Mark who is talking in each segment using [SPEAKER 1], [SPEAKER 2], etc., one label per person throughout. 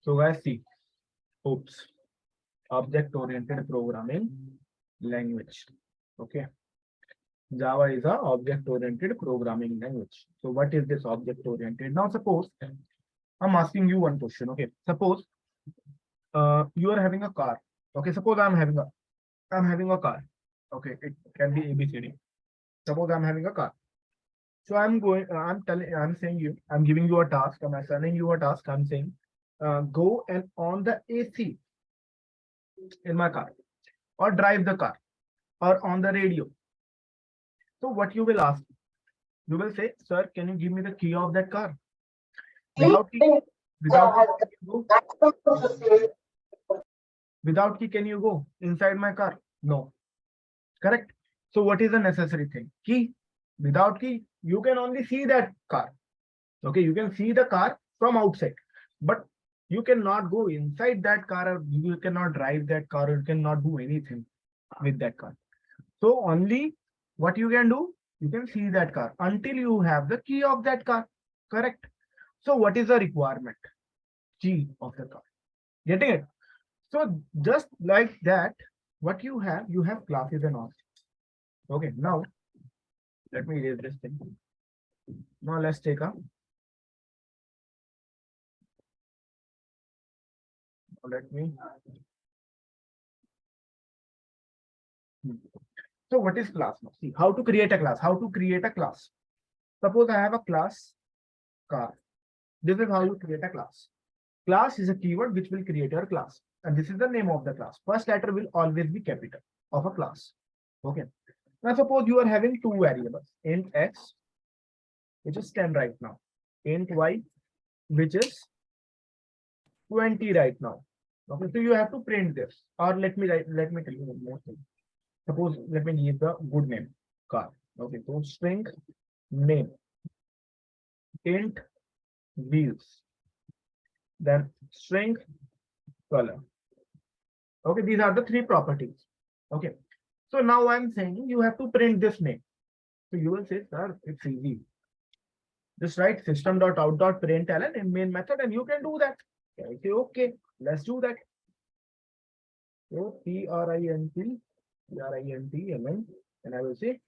[SPEAKER 1] So guys, see, oops, object-oriented programming language. Okay, Java is a object-oriented programming language. So what is this object-oriented? Now suppose I'm asking you one question. Okay, suppose you are having a car. Okay, suppose I'm having a car. Okay, it can be ABCD. Suppose I'm having a car. So I'm saying you, I'm giving you a task. I'm assigning you a task. I'm saying, go and on the AC in my car, or drive the car, or on the radio. So what you will ask? You will say, sir, can you give me the key of that car? Without key, without key, can you go? Without key, can you go inside my car? No. Correct. So what is the necessary thing? Key. Without key, you can only see that car. Okay, you can see the car from outside, but you cannot go inside that car, or you cannot drive that car, or you cannot do anything with that car. So only what you can do, you can see that car until you have the key of that car. Correct. So what is the requirement? Key of the car. Getting it? So just like that, what you have classes and all. Okay, now let me erase this thing. Now let's take a, let me. So what is class now? See how to create a class. How to create a class. Suppose I have a class car. This is how you create a class. Class is a keyword which will create your class. And this is the name of the class. First letter will always be capital of a class. Okay. Now suppose you are having two variables, int x, which is 10 right now, int y, which is 20 right now. Okay, so you have to print this. Or let me tell you one more thing. Suppose let me give the good name car. Okay, so string name, int wheels, then string color. Okay, these are the three properties. Okay, so now I'm saying you have to print this name. So you will say, sir, it's easy. Just write system.out.println in main method, and you can do that. Okay, okay, let's do that. So print and I will say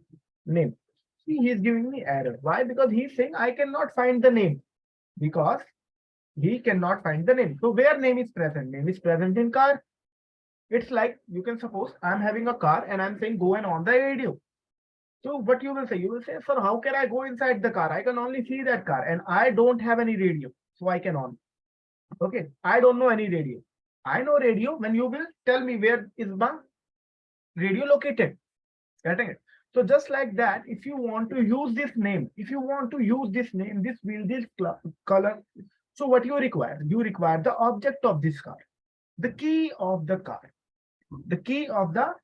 [SPEAKER 1] name. See, he's giving me error. Why? Because he's saying I cannot find the name. Because he cannot find the name. So where name is present? Name is present in car. It's like you can suppose I'm having a car and I'm saying go and on the radio. So what you will say? You will say, sir, how can I go inside the car? I can only see that car and I don't have any radio. So I can on. Okay, I don't know any radio. I know radio when you will tell me where is my radio located. Getting it? So just like that, if you want to use this name, this wheel, this color. So what you require? You require the object of this car, the key of the car, the key of the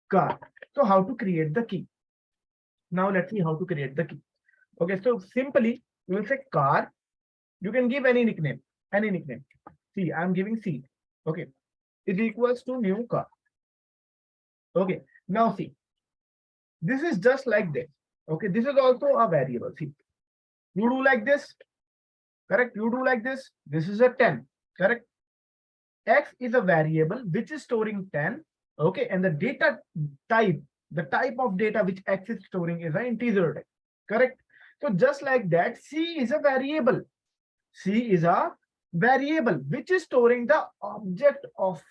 [SPEAKER 1] car. So how to create the key? Now let's see how to create the key. Okay, so simply you will say car. You can give any nickname, any nickname. See, I'm giving C. Okay, is equals to new car. Okay, now see, this is just like this. Okay, this is also a variable. See, you do like this, correct? You do like this. This is a 10, correct? X is a variable which is storing 10. Okay, and the data type, the type of data which X is storing is an integer type, correct? So just like that, C is a variable. C is a variable which is storing the object of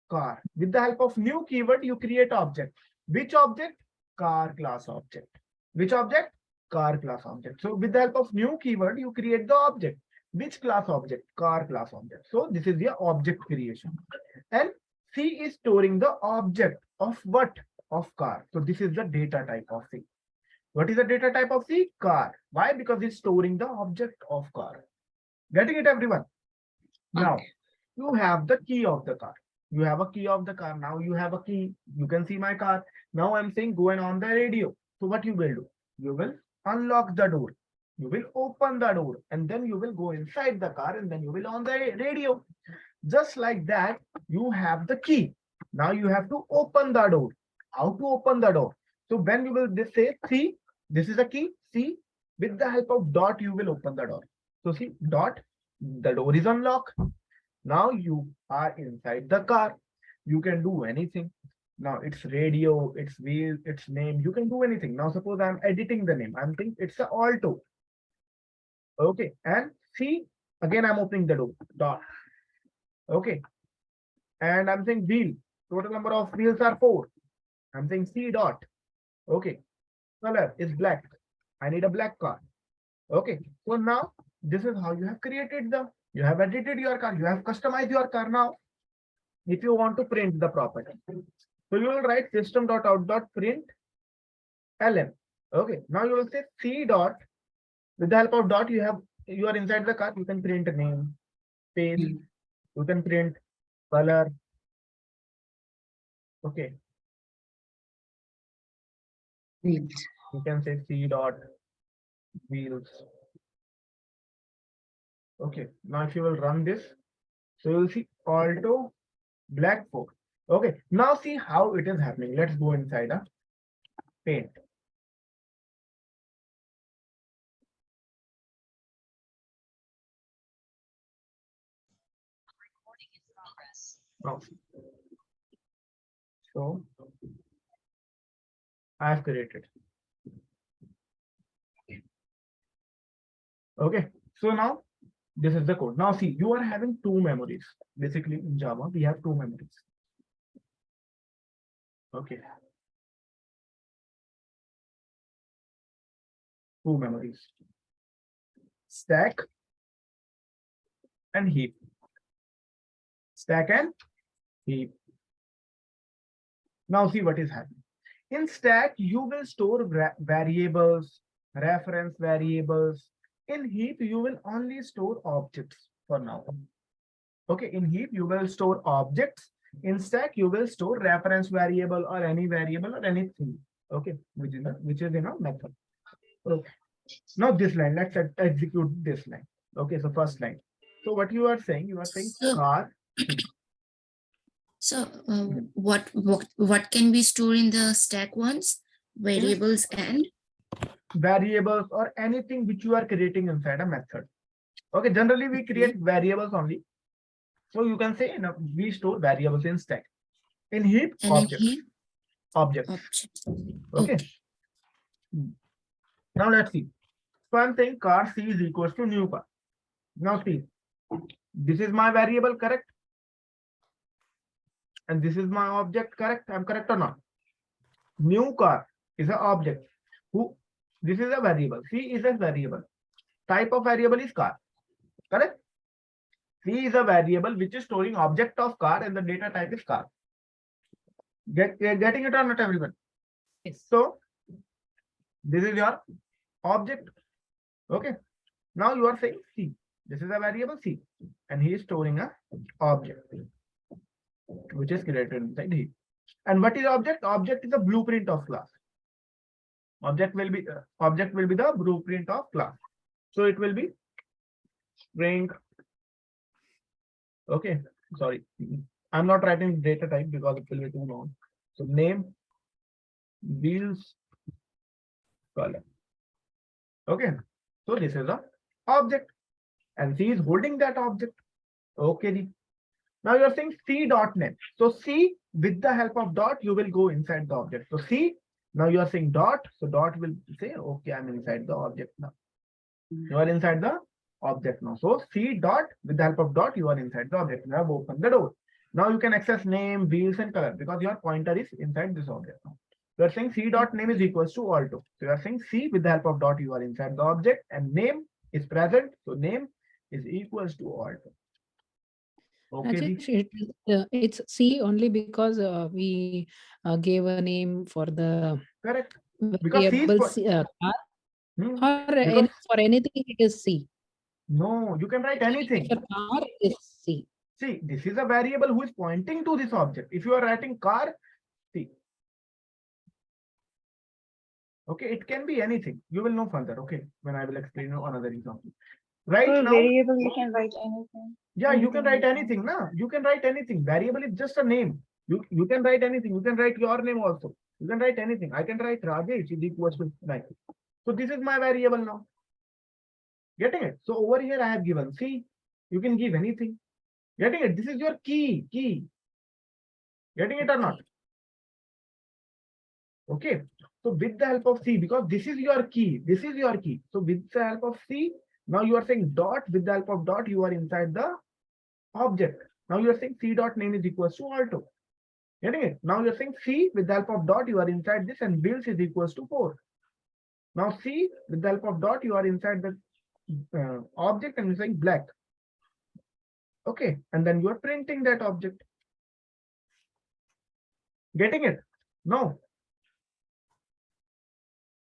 [SPEAKER 1] car. With the help of new keyword, you create object. Which object? Car class object. Which object? Car class object. So with the help of new keyword, you create the object. Which class object? Car class object. So this is the object creation. And C is storing the object of what? Of car. So this is the data type of C. What is the data type of C? Car. Why? Because it's storing the object of car. Getting it, everyone? Now, you have the key of the car. You have a key of the car. Now you have a key. You can see my car. Now I'm saying go and on the radio. So what you will do? You will unlock the door. You will open the door and then you will go inside the car and then you will on the radio. Just like that, you have the key. Now you have to open the door. How to open the door? So when you will this say C, this is a key, C, with the help of dot, you will open the door. So see, dot, the door is unlocked. Now you are inside the car. You can do anything. Now it's radio, it's wheel, it's name. You can do anything. Now suppose I'm editing the name. I'm thinking it's a Alto. Okay. And see, again, I'm opening the door. Dot. Okay. And I'm saying wheel. Total number of wheels are 4. I'm saying C dot. Okay. Color is black. I need a black car. Okay. So now this is how you have created you have edited your car. You have customized your car now. If you want to print the property. So you will write system.out.print ln. Okay. Now you will say C dot. With the help of dot, you are inside the car. You can print a name, space. You can print color. Okay.
[SPEAKER 2] Wheels.
[SPEAKER 1] You can say C dot wheels. Okay. Now if you will run this, so you'll see Alto black 4. Okay. Now see how it is happening. Let's go inside a paint. Now, so I have created. Okay. So now this is the code. Now see, you are having 2 memories. Basically in Java, we have 2 memories. Okay. 2 memories. Stack and heap. Stack and heap. Now see what is happening. In stack, you will store variables, reference variables. In heap, you will only store objects for now. Okay, in heap, you will store objects. In stack, you will store reference variable or any variable or anything. Okay, which is in a method. Okay. Now this line, let's execute this line. Okay, so first line. So what you are saying car.
[SPEAKER 2] So what can be stored in the stack ones? Variables and
[SPEAKER 1] variables or anything which you are creating inside a method. Okay, generally we create variables only. So you can say we store variables in stack. In heap, objects. Okay. Now let's see. So I'm saying car C is equals to new car. Now see, this is my variable, correct? And this is my object, correct? I'm correct or not? New car is an object. This is a variable. C is a variable. Type of variable is car, correct? C is a variable which is storing object of car and the data type is car. Getting it or not, everyone? Yes. So this is your object. Okay. Now you are saying C. This is a variable C, and he is storing a object which is created inside here. And what is object? Object is a blueprint of class. Object will be the blueprint of class. So it will be string. Okay, sorry, I'm not writing data type because it will be too long. So name, wheels, color. Okay, so this is a object, and C is holding that object. Okay, now you are saying C dot name. So C with the help of dot, you will go inside the object. So C, now you are saying dot. So dot will say, okay, I'm inside the object now. You are inside the object now. So C dot with the help of dot, you are inside the object. Now I've opened the door. Now you can access name, wheels, and color because your pointer is inside this object now. You are saying C dot name is equals to Alto. So you are saying C with the help of dot, you are inside the object, and name is present. So name is equals to Alto. Okay.
[SPEAKER 3] It's C only because we gave a name for the
[SPEAKER 1] correct because C
[SPEAKER 3] variable
[SPEAKER 1] is
[SPEAKER 3] car, or for anything it is C.
[SPEAKER 1] No, you can write anything.
[SPEAKER 3] For car is C.
[SPEAKER 1] See, this is a variable who is pointing to this object. If you are writing car, C. Okay, it can be anything. You will know further. Okay, when I will explain you another example. Right now,
[SPEAKER 4] variable you can write anything.
[SPEAKER 1] Yeah, you can write anything. Now you can write anything. Variable is just a name. You can write anything. You can write your name also. You can write anything. I can write Rajesh is equals to 9. So this is my variable now. Getting it? So over here I have given C. You can give anything. Getting it? This is your key. Getting it or not? Okay. So with the help of C, because this is your key. So with the help of C, now you are saying dot. With the help of dot, you are inside the object. Now you are saying C dot name is equals to Alto. Getting it? Now you're saying C with the help of dot, you are inside this, and bills is equals to 4. Now C with the help of dot, you are inside the object, and you're saying black. Okay, and then you are printing that object. Getting it? No.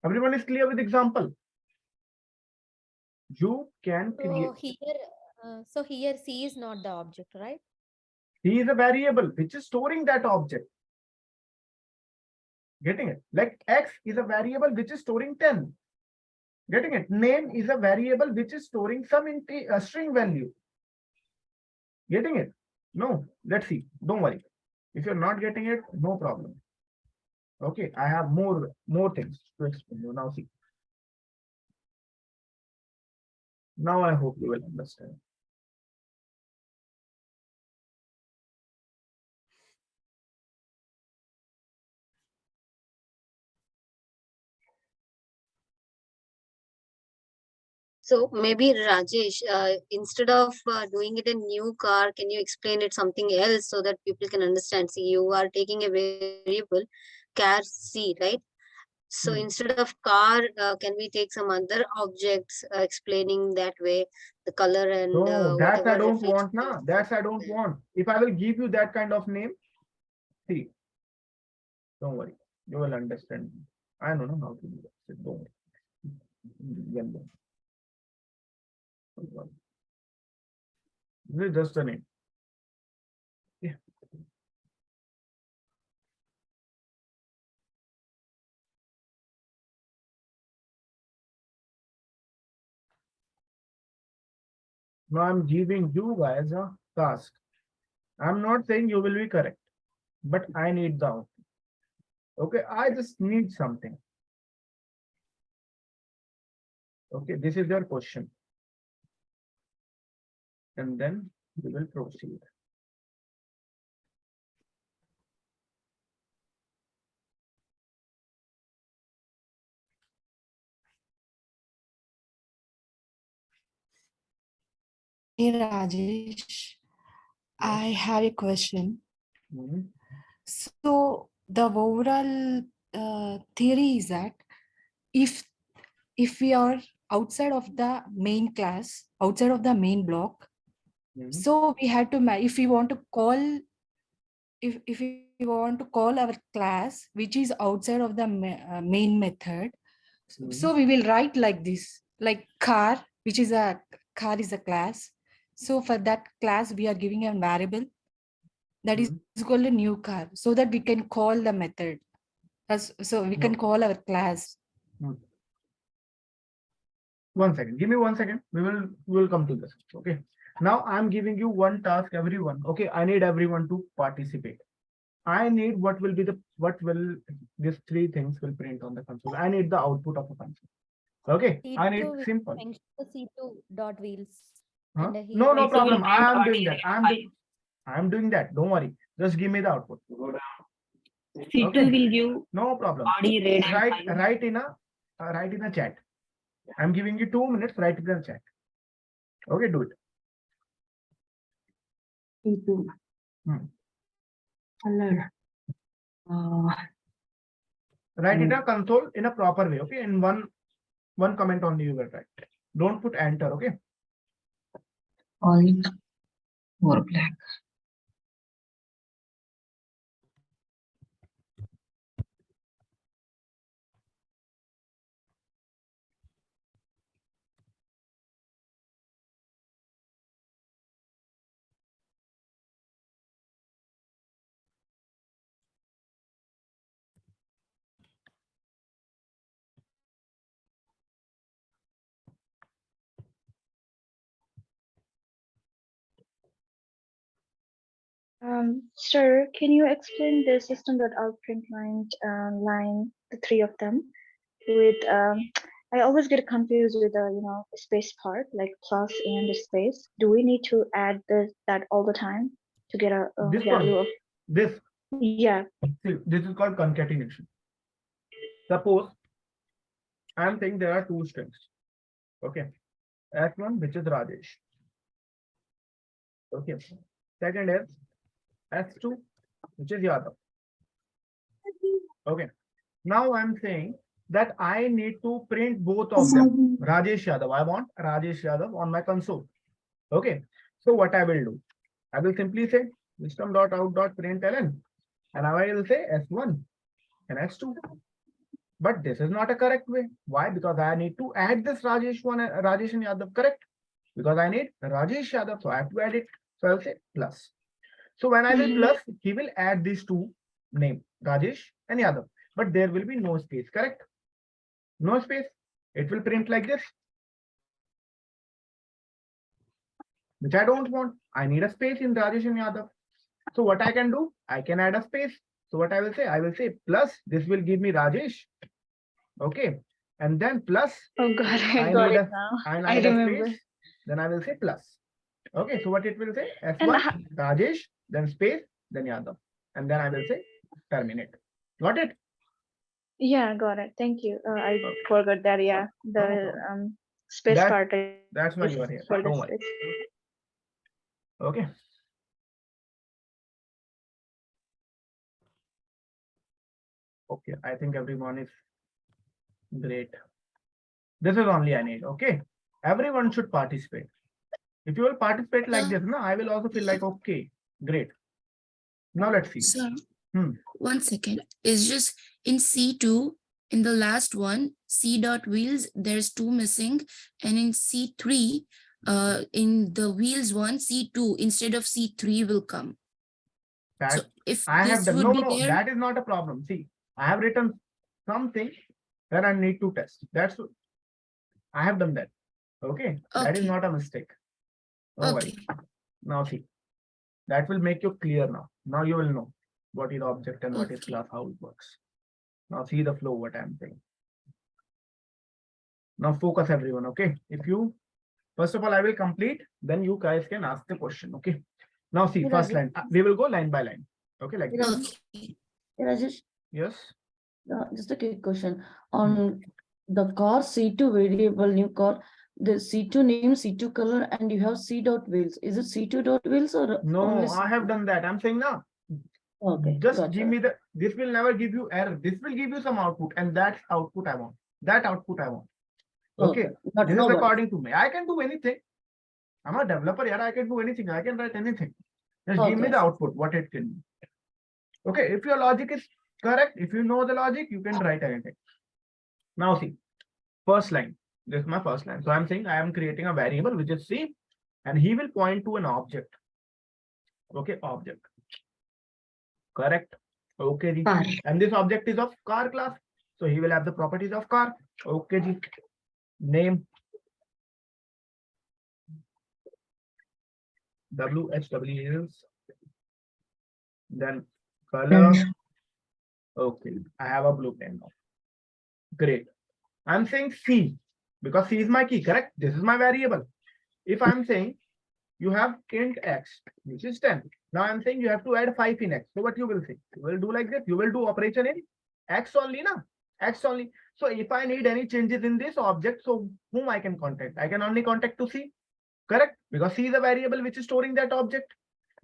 [SPEAKER 1] Everyone is clear with example. You can create.
[SPEAKER 5] So here C is not the object, right?
[SPEAKER 1] C is a variable which is storing that object. Getting it? Like X is a variable which is storing 10. Getting it? Name is a variable which is storing some string value. Getting it? No. Let's see. Don't worry. If you're not getting it, no problem. Okay, I have more things to explain you. Now see. Now I hope you will understand.
[SPEAKER 6] So maybe Rajesh, instead of doing it a new car, can you explain it something else so that people can understand? See, you are taking a variable car C, right? So instead of car, can we take some other objects explaining that way the color and
[SPEAKER 1] No, that's I
[SPEAKER 6] whatever
[SPEAKER 1] don't
[SPEAKER 6] reference
[SPEAKER 1] want now. That's I don't want. If I will give you that kind of name, see, don't worry, you will understand. I don't know how to do that. Don't worry. Yellow. This is just a name. Yeah. Now I'm giving you guys a task. I'm not saying you will be correct, but I need the output. Okay, I just need something. Okay, this is your question. And then we will proceed.
[SPEAKER 7] Hey Rajesh, I have a question.
[SPEAKER 1] Mhm.
[SPEAKER 7] So the overall theory is that if we are outside of the main class, outside of the main block,
[SPEAKER 1] Mhm.
[SPEAKER 7] so we had to if we want to call if we want to call our class which is outside of the main method, so we will write like this, like car, which is a car is a class. So for that class we are giving a variable that is called a new car, so that we can call the method. So we can
[SPEAKER 1] No.
[SPEAKER 7] call our class.
[SPEAKER 1] 1 second. Give me 1 second. We will come to this. Okay. Now I'm giving you one task, everyone. Okay. I need everyone to participate. I need what will these three things will print on the console. I need the output of a console. Okay. I need
[SPEAKER 5] C2
[SPEAKER 1] simple.
[SPEAKER 5] mention the C2 dot wheels.
[SPEAKER 1] Huh?
[SPEAKER 5] And he
[SPEAKER 1] No, no
[SPEAKER 5] also
[SPEAKER 1] problem.
[SPEAKER 5] will
[SPEAKER 1] I am doing that. I'm doing that. Don't worry. Just give me the output.
[SPEAKER 4] C2
[SPEAKER 1] Okay.
[SPEAKER 4] will give
[SPEAKER 1] No problem.
[SPEAKER 4] body red and
[SPEAKER 1] Write in a chat. I'm giving you 2 minutes. Write it in the chat. Okay, do it.
[SPEAKER 4] C2. Color.
[SPEAKER 1] Write it a console in a proper way. Okay, in one comment only you will write. Don't put enter. Okay.
[SPEAKER 4] White or black.
[SPEAKER 8] Sir, can you explain the system.out print line, the three of them, with I always get confused with the, space part, like plus and the space. Do we need to add that all the time to get a
[SPEAKER 1] This
[SPEAKER 8] value
[SPEAKER 1] one,
[SPEAKER 8] of?
[SPEAKER 1] this,
[SPEAKER 8] Yeah.
[SPEAKER 1] see, this is called concatenation. Suppose I am saying there are two strings. Okay. S1, which is Rajesh. Okay. Second is S2, which is Yadav. Okay. Now I'm saying that I need to print both of them. Rajesh Yadav. I want Rajesh Yadav on my console. Okay. So what I will do? I will simply say system.out.println and I will say S1 and S2. But this is not a correct way. Why? Because I need to add this Rajesh and Yadav, correct? Because I need Rajesh Yadav, so I have to add it. So I'll say plus. So when I will plus, he will add these two names, Rajesh and Yadav. But there will be no space, correct? No space. It will print like this, which I don't want. I need a space in Rajesh and Yadav. So what I can do? I can add a space. So what I will say? I will say plus, this will give me Rajesh. Okay. And then plus,
[SPEAKER 8] Oh God, I
[SPEAKER 1] I
[SPEAKER 8] got
[SPEAKER 1] need
[SPEAKER 8] it now. I
[SPEAKER 1] need a
[SPEAKER 8] remember.
[SPEAKER 1] space. Then I will say plus. Okay. So what it will say?
[SPEAKER 8] And
[SPEAKER 1] S1, Rajesh, then space, then Yadav. And then I will say terminate. Got it?
[SPEAKER 8] Yeah, got it. Thank you. I
[SPEAKER 1] Okay.
[SPEAKER 8] forgot that. Yeah,
[SPEAKER 1] No
[SPEAKER 8] the
[SPEAKER 1] problem.
[SPEAKER 8] space
[SPEAKER 1] That-
[SPEAKER 8] part is
[SPEAKER 1] That's why you are here.
[SPEAKER 8] for the
[SPEAKER 1] Don't worry.
[SPEAKER 8] space.
[SPEAKER 1] Okay. Okay. I think everyone is great. This is only I need. Okay. Everyone should participate. If you will participate like this, no, I will also feel like, okay, great. Now let's see.
[SPEAKER 2] Sir,
[SPEAKER 1] Hmm.
[SPEAKER 2] 1 second. It's just in C2, in the last one, C dot wheels, there's 2 missing. And in C3, in the wheels one, C2 instead of C3 will come. So
[SPEAKER 1] That
[SPEAKER 2] if
[SPEAKER 1] I have
[SPEAKER 2] this
[SPEAKER 1] done.
[SPEAKER 2] would
[SPEAKER 1] No,
[SPEAKER 2] be
[SPEAKER 1] no,
[SPEAKER 2] there,
[SPEAKER 1] that is not a problem. See, I have written something that I need to test. That's I have done that. Okay. That is
[SPEAKER 2] Okay.
[SPEAKER 1] not a mistake. Don't worry.
[SPEAKER 2] okay,
[SPEAKER 1] Now see, that will make you clear now. Now you will know what is object and what is
[SPEAKER 2] Okay.
[SPEAKER 1] class, how it works. Now see the flow, what I'm saying. Now focus everyone, okay? If you, first of all, I will complete, then you guys can ask the question, okay? Now see, first line, we will go line by line. Okay, like this.
[SPEAKER 2] okay.
[SPEAKER 4] Rajesh,
[SPEAKER 1] Yes.
[SPEAKER 4] just a quick question. On the car C2 variable, new car, the C2 name, C2 color, and you have C dot wheels. Is it C2 dot wheels or
[SPEAKER 1] No,
[SPEAKER 4] only
[SPEAKER 1] I have done that. I'm saying now.
[SPEAKER 4] Okay,
[SPEAKER 1] Just
[SPEAKER 4] gotcha.
[SPEAKER 1] give me the, this will never give you error. This will give you some output, and that's output I want. That output I want. Okay.
[SPEAKER 4] But
[SPEAKER 1] This
[SPEAKER 4] no
[SPEAKER 1] is
[SPEAKER 4] worries.
[SPEAKER 1] according to me. I can do anything. I'm a developer here. I can do anything. I can write anything. Just give me
[SPEAKER 4] Okay.
[SPEAKER 1] the output, what it can be. Okay. If your logic is correct, if you know the logic, you can write anything. Now see, first line. This is my first line. So I'm saying I am creating a variable which is C, and he will point to an object. Okay, object. Correct. Okay, Ji.
[SPEAKER 4] Car.
[SPEAKER 1] And this object is of car class. So he will have the properties of car. Okay, Ji. Name. WHW is. Then color. Okay, I have a blue pen now. Great. I'm saying C because C is my key, correct? This is my variable. If I'm saying you have int x, which is 10. Now I'm saying you have to add 5 in x. So what you will say? You will do like this. You will do operation in x only, na? X only. So if I need any changes in this object, so whom I can contact? I can only contact to C, correct? Because C is a variable which is storing that object.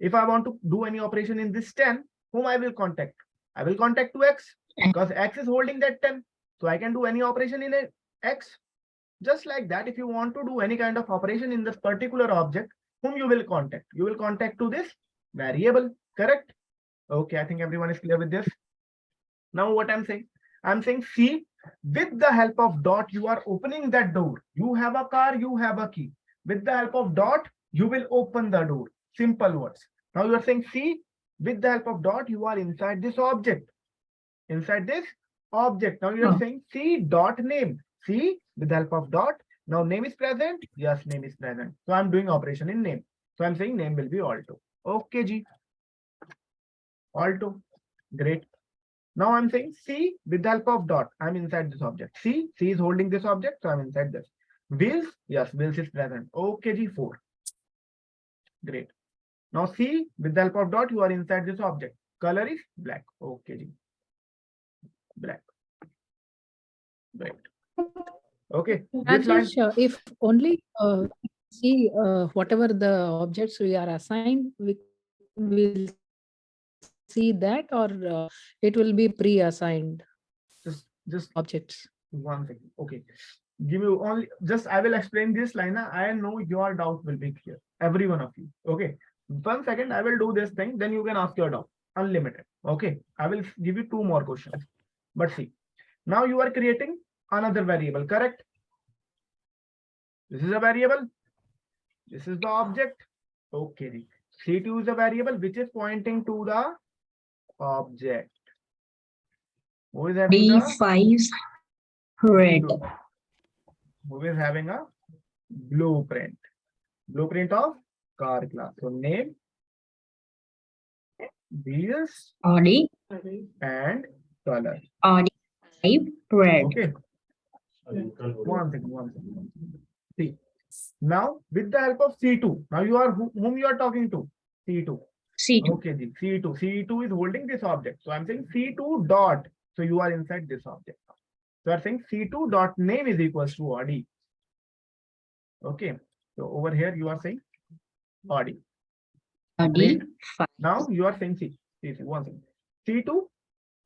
[SPEAKER 1] If I want to do any operation in this 10, whom I will contact? I will contact to x because x is holding that 10. So I can do any operation in x. Just like that, if you want to do any kind of operation in this particular object, whom you will contact? You will contact to this variable, correct? Okay, I think everyone is clear with this. Now what I'm saying C, with the help of dot, you are opening that door. You have a car, you have a key. With the help of dot, you will open the door. Simple words. Now you are saying C, with the help of dot, you are inside this object. Inside this object. Now you are saying C dot name. C with the help of dot. Now name is present. Yes, name is present. So I'm doing operation in name. So I'm saying name will be Alto. Okay, G. Alto. Great. Now I'm saying C with the help of dot. I'm inside this object. C is holding this object, so I'm inside this. Wheels, yes, wheels is present. Okay, G4. Great. Now C with the help of dot, you are inside this object. Color is black. Okay, G. Black. Right. Okay. This line.
[SPEAKER 3] Rajesh, if only see whatever the objects we are assigned, we will see that, or it will be pre-assigned
[SPEAKER 1] Just
[SPEAKER 3] objects.
[SPEAKER 1] one second. Okay. Give me only just I will explain this line. I know your doubt will be clear. Every one of you. Okay. 1 second, I will do this thing, then you can ask your doubt. Unlimited. Okay. I will give you 2 more questions. But see, now you are creating another variable, correct? This is a variable. This is the object. Okay. C2 is a variable which is pointing to the object. Who is having
[SPEAKER 9] D5 red.
[SPEAKER 1] Who is having a blueprint? Blueprint of car class. So name, wheels,
[SPEAKER 9] Audi.
[SPEAKER 1] and color.
[SPEAKER 9] Audi 5 red.
[SPEAKER 1] Okay. One second. See. Now with the help of C2, now you are whom you are talking to? C2.
[SPEAKER 9] C2.
[SPEAKER 1] Okay, Ji, C2. C2 is holding this object. So I'm saying C2 dot. So you are inside this object. So I'm saying C2 dot name is equals to Audi. Okay. So over here you are saying Audi.
[SPEAKER 9] Audi
[SPEAKER 1] Great.
[SPEAKER 9] 5.
[SPEAKER 1] Now you are saying C. One second. C2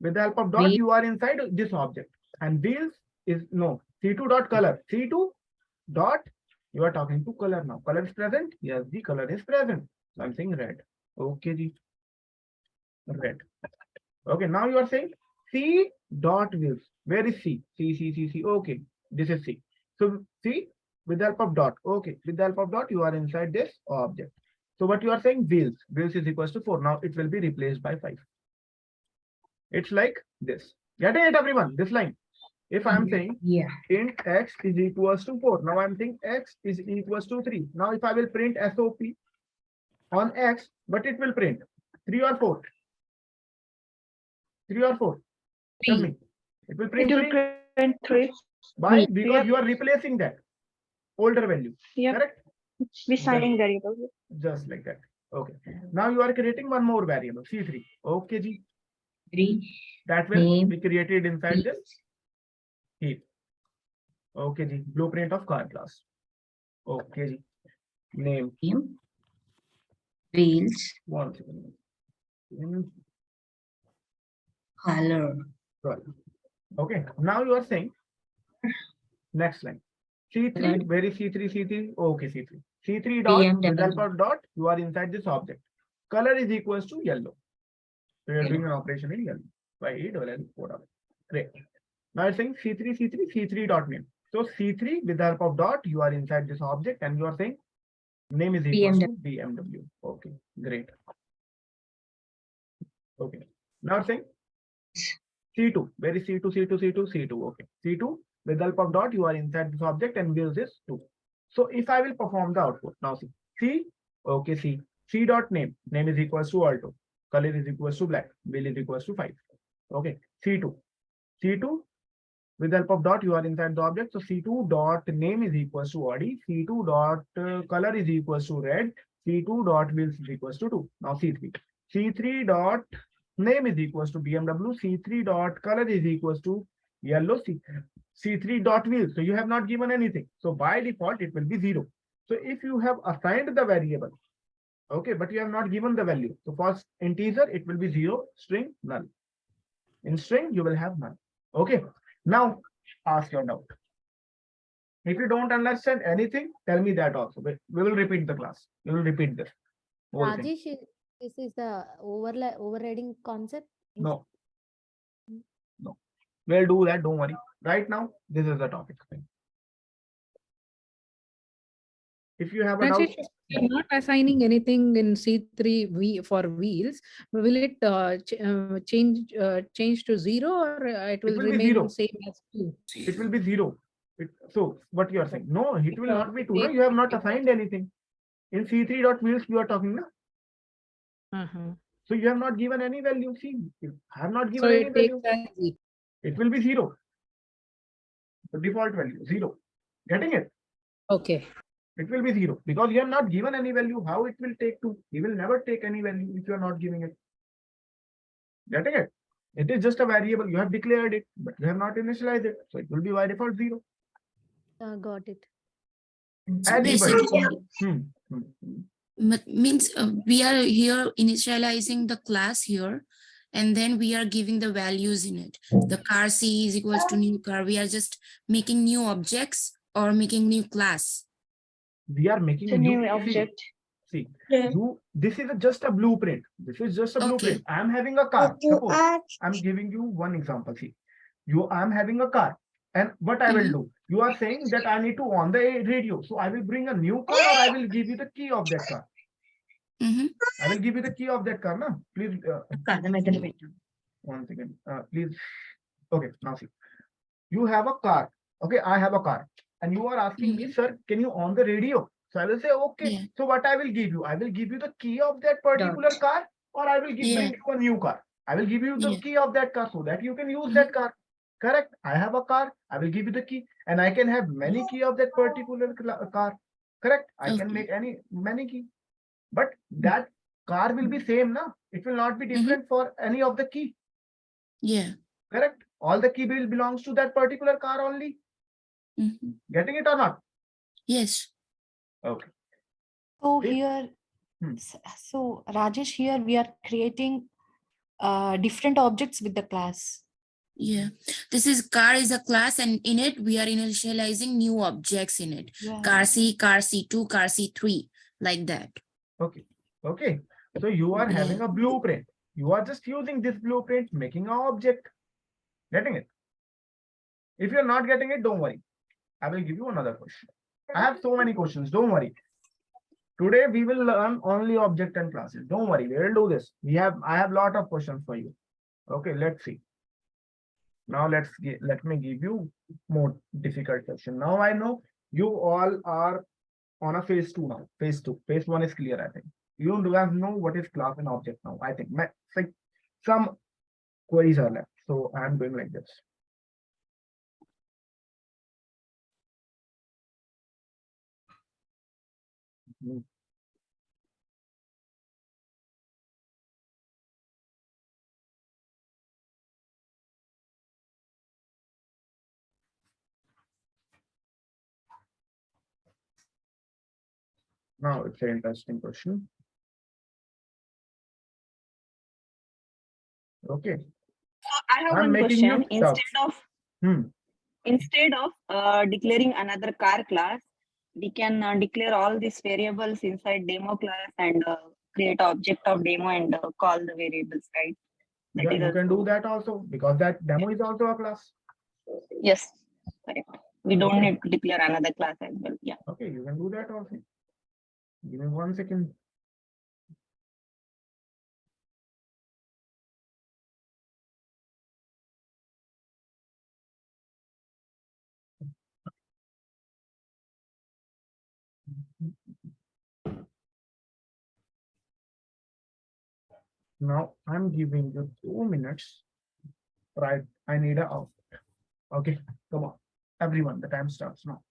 [SPEAKER 1] with the help of dot,
[SPEAKER 9] Wheel.
[SPEAKER 1] you are inside this object. And wheels is no. C2 dot color. C2 dot, you are talking to color now. Color is present? Yes, the color is present. So I'm saying red. Okay, Ji. Red. Okay, now you are saying C dot wheels. Where is C? C. Okay, this is C. So C with the help of dot. Okay, with the help of dot, you are inside this object. So what you are saying, wheels. Wheels is equals to 4. Now it will be replaced by 5. It's like this. Getting it, everyone? This line. If I'm saying
[SPEAKER 9] Yeah.
[SPEAKER 1] int x is equals to 4. Now I'm saying x is equals to 3. Now if I will print SOP on x, but it will print 3 or 4. 3 or 4. Tell me. It will print
[SPEAKER 8] It will
[SPEAKER 1] 3.
[SPEAKER 8] print 3.
[SPEAKER 1] Why?
[SPEAKER 9] Three.
[SPEAKER 1] Because
[SPEAKER 8] Yep.
[SPEAKER 1] you are replacing that older value.
[SPEAKER 8] Yep.
[SPEAKER 1] Correct?
[SPEAKER 8] We signing variable.
[SPEAKER 1] Just like that. Okay. Now you are creating one more variable, C3. Okay, Ji.
[SPEAKER 9] 3
[SPEAKER 1] That will
[SPEAKER 9] Name.
[SPEAKER 1] be created inside this heap. Okay, Ji. Blueprint of car class. Okay, Ji. Name.
[SPEAKER 9] wheels.
[SPEAKER 1] One second. Mm,
[SPEAKER 9] Color.
[SPEAKER 1] sorry. Okay. Now you are saying next line. C3. Where is C3? Okay, C3. C3 dot
[SPEAKER 9] BMW.
[SPEAKER 1] with help of dot, you are inside this object. Color is equals to yellow. So you are doing an operation in yellow. White, whatever. Great. Now it's saying C3 dot name. So C3 with the help of dot, you are inside this object and you are saying name is equals to BMW. Okay, great. Okay. Now it's saying C2. Where is C2? Okay. C2 with the help of dot, you are inside this object and wheels is 2. So if I will perform the output, now see. C dot name is equals to alto, color is equals to black, wheel is equals to 5. Okay, C2 with the help of dot, you are inside the object. So C2 dot name is equals to Audi, C2 dot color is equals to red, C2 dot wheels is equals to 2. Now C3 dot name is equals to BMW, C3 dot color is equals to yellow, C3 dot wheels. So you have not given anything. So by default, it will be 0. So if you have assigned the variable, okay, but you have not given the value. So for integer, it will be 0, string, null. In string, you will have none. Okay. Now ask your doubt. If you don't understand anything, tell me that also. We will repeat the class. We will repeat this. whole thing.
[SPEAKER 5] Rajesh, this is the overriding concept.
[SPEAKER 1] No. We'll do that. Don't worry. Right now, this is the topic. If you have a doubt,
[SPEAKER 3] Rajesh, if you're not assigning anything in C3 for wheels, will it change to 0, or it will
[SPEAKER 1] will be
[SPEAKER 3] remain
[SPEAKER 1] 0.
[SPEAKER 3] same as 2?
[SPEAKER 1] it will be 0. So what you are saying? No, it will not be 2. No,
[SPEAKER 3] Take-
[SPEAKER 1] you have not assigned anything. In C3 dot wheels, you are talking now. So you have not given any value. See, if I have not
[SPEAKER 3] So
[SPEAKER 1] given any
[SPEAKER 3] it takes
[SPEAKER 1] value,
[SPEAKER 3] as zero.
[SPEAKER 1] it will be 0. The default value 0. Getting it?
[SPEAKER 3] Okay.
[SPEAKER 1] It will be 0 because you have not given any value. How it will take 2? He will never take any value if you are not giving it. Getting it? It is just a variable. You have declared it, but you have not initialized it. So it will be by default 0.
[SPEAKER 5] Got it.
[SPEAKER 2] So
[SPEAKER 1] Anybody.
[SPEAKER 2] basically,
[SPEAKER 1] Hmm.
[SPEAKER 2] means we are here initializing the class here, and then we are giving the values in it. The car C is equals to new car. We are just making new objects or making new class.
[SPEAKER 1] We are making
[SPEAKER 8] It's a new object.
[SPEAKER 1] See,
[SPEAKER 4] Yeah.
[SPEAKER 1] this is just a blueprint. This is just a
[SPEAKER 2] Okay.
[SPEAKER 1] blueprint. I am having a car. Suppose I'm giving you one example. See, I am having a car, and what I will do? You are saying that I need to on the radio. So I will bring a new car, or I will give you the key of that car.
[SPEAKER 2] Mhm.
[SPEAKER 1] I will give you the key of that car. No, please. One second. Please. Okay. Now see, you have a car. Okay, I have a car, and you are asking me, sir, can you on the radio? So I will say, okay.
[SPEAKER 2] Yeah.
[SPEAKER 1] So what I will give you? I will give you the key of that particular car, or I will
[SPEAKER 2] Yeah.
[SPEAKER 1] bring you a new car. I will give you the
[SPEAKER 2] Yeah.
[SPEAKER 1] key of that car so that you can use that car. Correct? I have a car. I will give you the key, and I can have many key of that particular car. Correct? I can
[SPEAKER 2] Okay.
[SPEAKER 1] make many key, but that car will be same, na? It will not be different for any of the key.
[SPEAKER 2] Yeah.
[SPEAKER 1] Correct? All the key will belongs to that particular car only.
[SPEAKER 2] Mhm.
[SPEAKER 1] Getting it or not?
[SPEAKER 2] Yes.
[SPEAKER 1] Okay.
[SPEAKER 7] So
[SPEAKER 1] If-
[SPEAKER 7] here,
[SPEAKER 1] Hmm.
[SPEAKER 7] so Rajesh, here we are creating different objects with the class.
[SPEAKER 2] Yeah. This is car is a class, and in it we are initializing new objects in it.
[SPEAKER 7] Yeah.
[SPEAKER 2] Car C2, car C3, like that.
[SPEAKER 1] Okay. Okay. So you are having a blueprint. You are just using this blueprint, making an object. Getting it? If you're not getting it, don't worry. I will give you another question. I have so many questions. Don't worry. Today we will learn only object and classes. Don't worry. We will do this. I have lot of questions for you. Okay. Let's see. Now let me give you more difficult question. Now I know you all are on a phase 2 now. Phase 2. Phase 1 is clear, I think. You do have know what is class and object now. I think like some queries are left. So I'm doing like this. Now it's an interesting question. Okay.
[SPEAKER 10] I have
[SPEAKER 1] I'm
[SPEAKER 10] one
[SPEAKER 1] making you
[SPEAKER 10] question.
[SPEAKER 1] tough.
[SPEAKER 10] Instead of declaring another car class, we can declare all these variables inside demo class and create object of demo and call the variables, right? That
[SPEAKER 1] Yeah,
[SPEAKER 10] is
[SPEAKER 1] you can do
[SPEAKER 10] also-
[SPEAKER 1] that also because that demo is also a class.
[SPEAKER 10] Yes, correct. We don't
[SPEAKER 1] Okay.
[SPEAKER 10] need to declare another class as well. Yeah.
[SPEAKER 1] Okay, you can do that also. Give me 1 second. Now I'm giving you 2 minutes. Right. I need a out. Okay, come on. Everyone, the time starts now.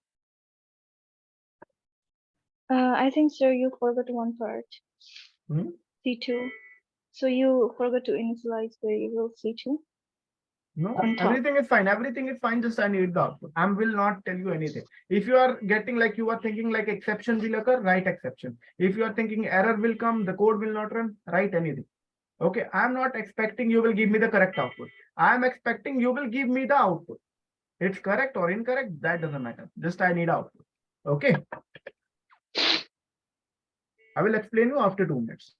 [SPEAKER 8] I think, sir, you forgot one part.
[SPEAKER 1] Hmm?
[SPEAKER 8] C2. So you forgot to initialize variable C2.
[SPEAKER 1] No,
[SPEAKER 8] On top.
[SPEAKER 1] everything is fine. Everything is fine. Just I need the output. I will not tell you anything. If you are getting like you are thinking like exception will occur, write exception. If you are thinking error will come, the code will not run, write anything. Okay, I'm not expecting you will give me the correct output. I'm expecting you will give me the output. It's correct or incorrect, that doesn't matter. Just I need output. Okay. I will explain you after 2 minutes.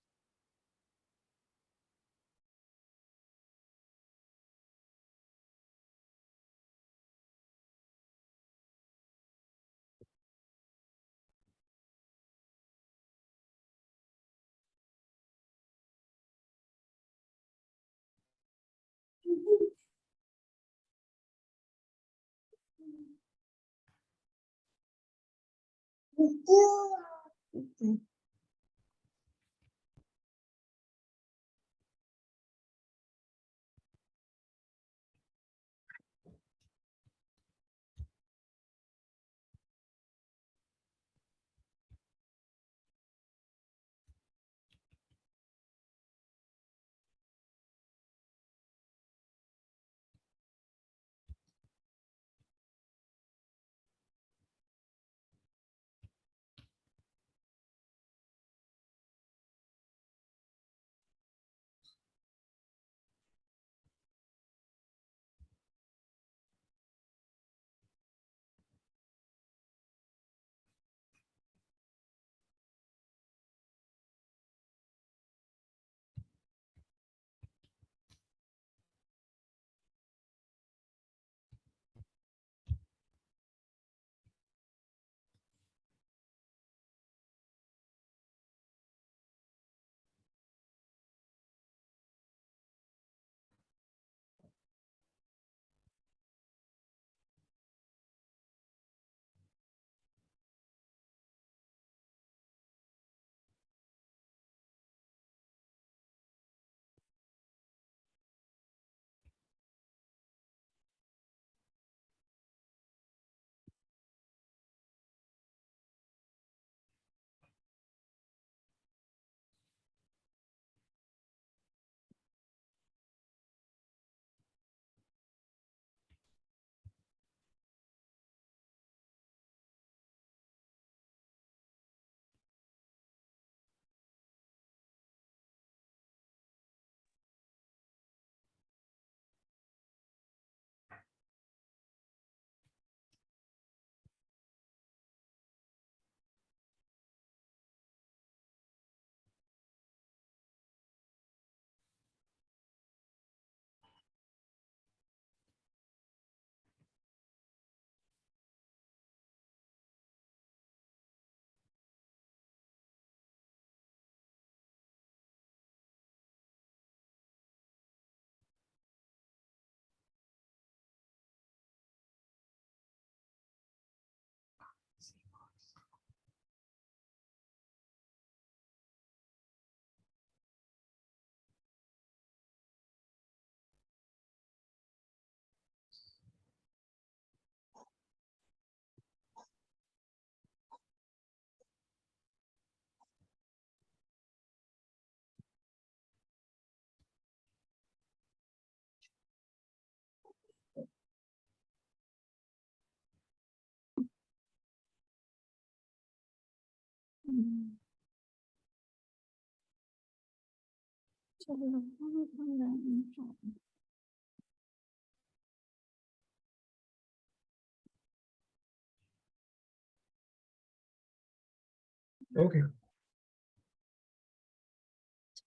[SPEAKER 1] Okay.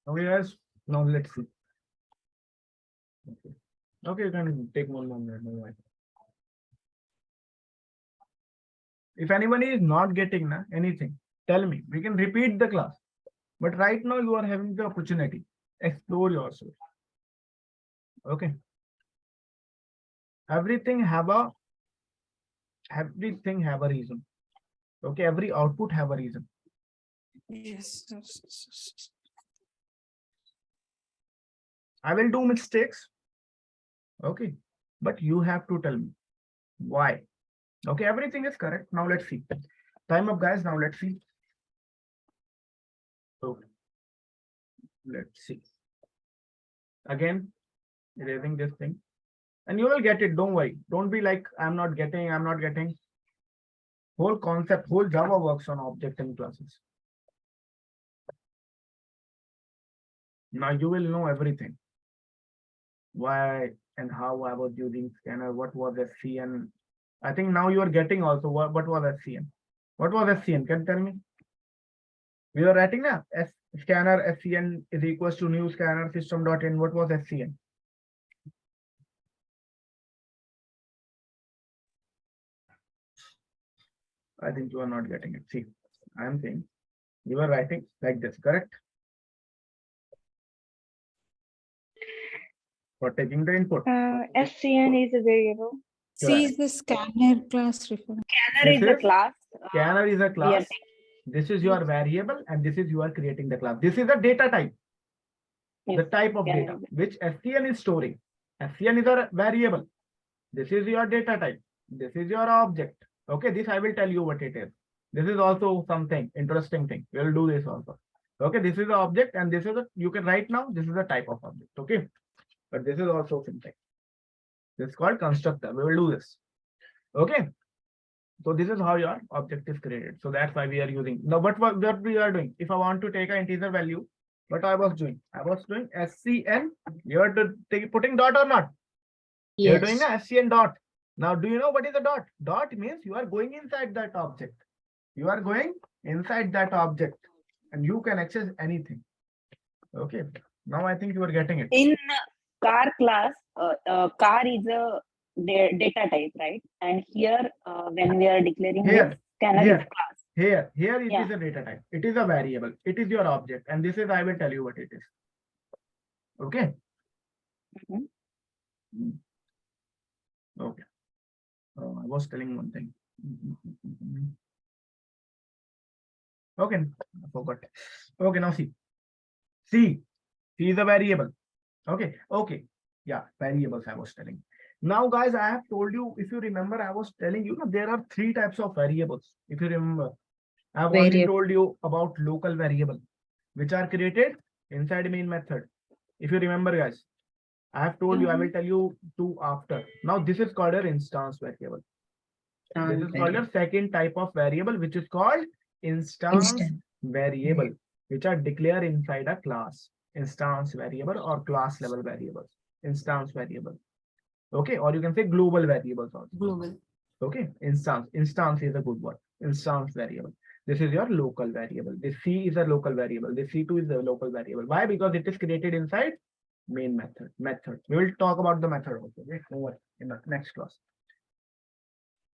[SPEAKER 1] Okay, guys. Now let's see. Okay. Okay, you can take one more minute. No worry. If anyone is not getting anything, tell me. We can repeat the class. But right now you are having the opportunity. Explore yourself. Okay. Everything have a reason. Okay, every output have a reason.
[SPEAKER 7] Yes.
[SPEAKER 1] I will do mistakes. Okay, but you have to tell me why. Okay, everything is correct. Now let's see. Time up, guys. Now let's see. So let's see. Again, erasing this thing. And you will get it. Don't worry. Don't be like, I'm not getting. Whole concept, whole Java works on object and classes. Now you will know everything. Why and how I was using scanner, what was SCN. I think now you are getting also what was SCN. What was SCN? Can you tell me? We are writing now. Scanner SCN is equals to new scanner system.in. What was SCN? I think you are not getting it. See, I am saying you are writing like this, correct? For taking the input.
[SPEAKER 8] SCN is a variable.
[SPEAKER 3] C is the scanner class reference.
[SPEAKER 10] Scanner is the class.
[SPEAKER 1] Scanner is a
[SPEAKER 10] we are
[SPEAKER 1] class. This is your variable and this is you are creating the class. This is a data type. The
[SPEAKER 10] Yes,
[SPEAKER 1] type of
[SPEAKER 10] scanner
[SPEAKER 1] data
[SPEAKER 10] is
[SPEAKER 1] which SCN is storing. SCN is a variable. This is your data type. This is your object. Okay, this I will tell you what it is. This is also something interesting thing. We'll do this also. Okay, this is the object and this is a, you can write now, this is a type of object. Okay, but this is also something. This is called constructor. We will do this. Okay. So this is how your object is created. So that's why we are using. Now what we are doing? If I want to take an integer value, what I was doing SCN. You are putting dot or not? You're doing a SCN dot. Now, do you know what is a dot? Dot means you are going inside that object. You are going inside that object and you can access anything. Okay. Now I think you are getting it.
[SPEAKER 10] in car class. Car is a data type, right? And here, when we are declaring
[SPEAKER 1] Here,
[SPEAKER 10] this, scanner
[SPEAKER 1] here.
[SPEAKER 10] is class.
[SPEAKER 1] Here it
[SPEAKER 10] Yeah.
[SPEAKER 1] is a data type. It is a variable. It is your object. And this is, I will tell you what it is. Okay.
[SPEAKER 10] Mhm.
[SPEAKER 1] Okay. I was telling one thing. Okay, I forgot. Okay, now see. C is a variable. Okay, okay. Yeah, variables I was telling. Now, guys, I have told you, if you remember, I was telling you, there are 3 types of variables. If you remember, I have already told you about local variable, which are created inside main method. If you remember, guys, I have told you, I will tell you 2 after. Now, this is called an instance variable. This is called a second type of variable, which is called instance variable, which are declared inside a class. Instance variable or class level variables. Instance variable. Okay, or you can say global variables also.
[SPEAKER 2] Global.
[SPEAKER 1] Okay, instance is a good word. Instance variable. This is your local variable. This C is a local variable. This C2 is a local variable. Why? Because it is created inside main method. We will talk about the method also. Okay, over in the next class.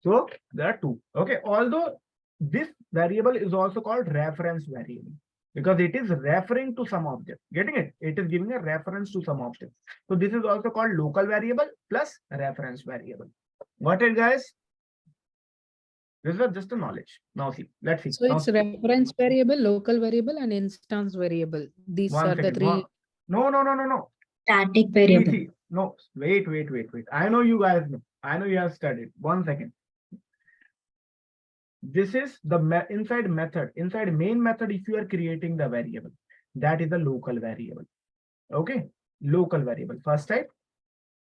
[SPEAKER 1] So there are 2. Okay, although this variable is also called reference variable because it is referring to some object. Getting it? It is giving a reference to some object. So this is also called local variable plus reference variable. Got it, guys? This is just a knowledge. Now see, let's see.
[SPEAKER 3] So
[SPEAKER 1] Now,
[SPEAKER 3] it's reference variable, local variable, and instance variable. These
[SPEAKER 1] one
[SPEAKER 3] are the
[SPEAKER 1] second.
[SPEAKER 3] 3.
[SPEAKER 1] No.
[SPEAKER 9] Static variable.
[SPEAKER 1] See. No, wait. I know you guys know. I know you have studied. 1 second. This is the inside method. Inside main method, if you are creating the variable, that is the local variable. Okay, local variable. First type,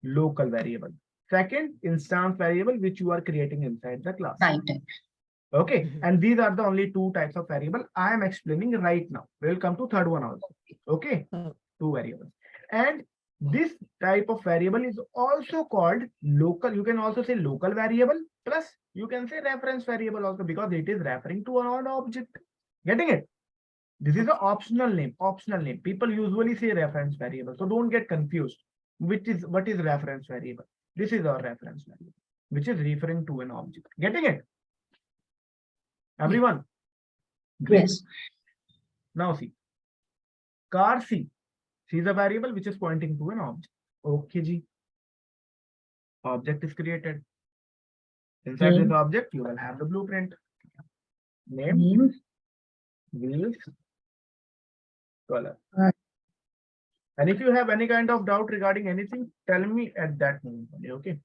[SPEAKER 1] local variable. Second, instance variable, which you are creating inside the class.
[SPEAKER 9] Right.
[SPEAKER 1] Okay, and these are the only 2 types of variable I am explaining right now. We'll come to third one also. Okay, two variables. And this type of variable is also called local. You can also say local variable, plus you can say reference variable also, because it is referring to an object. Getting it? This is an optional name. Optional name. People usually say reference variable, so don't get confused. What is reference variable? This is our reference variable, which is referring to an object. Getting it? Everyone? Great.
[SPEAKER 9] Yes.
[SPEAKER 1] Now see. Car C. C is a variable which is pointing to an object. Okay, G. Object is created. Inside this
[SPEAKER 9] Name.
[SPEAKER 1] object, you will have the blueprint. Name,
[SPEAKER 9] Name.
[SPEAKER 1] wheels, color.
[SPEAKER 9] Uh,
[SPEAKER 1] And if you have any kind of doubt regarding anything, tell me at that moment. Okay.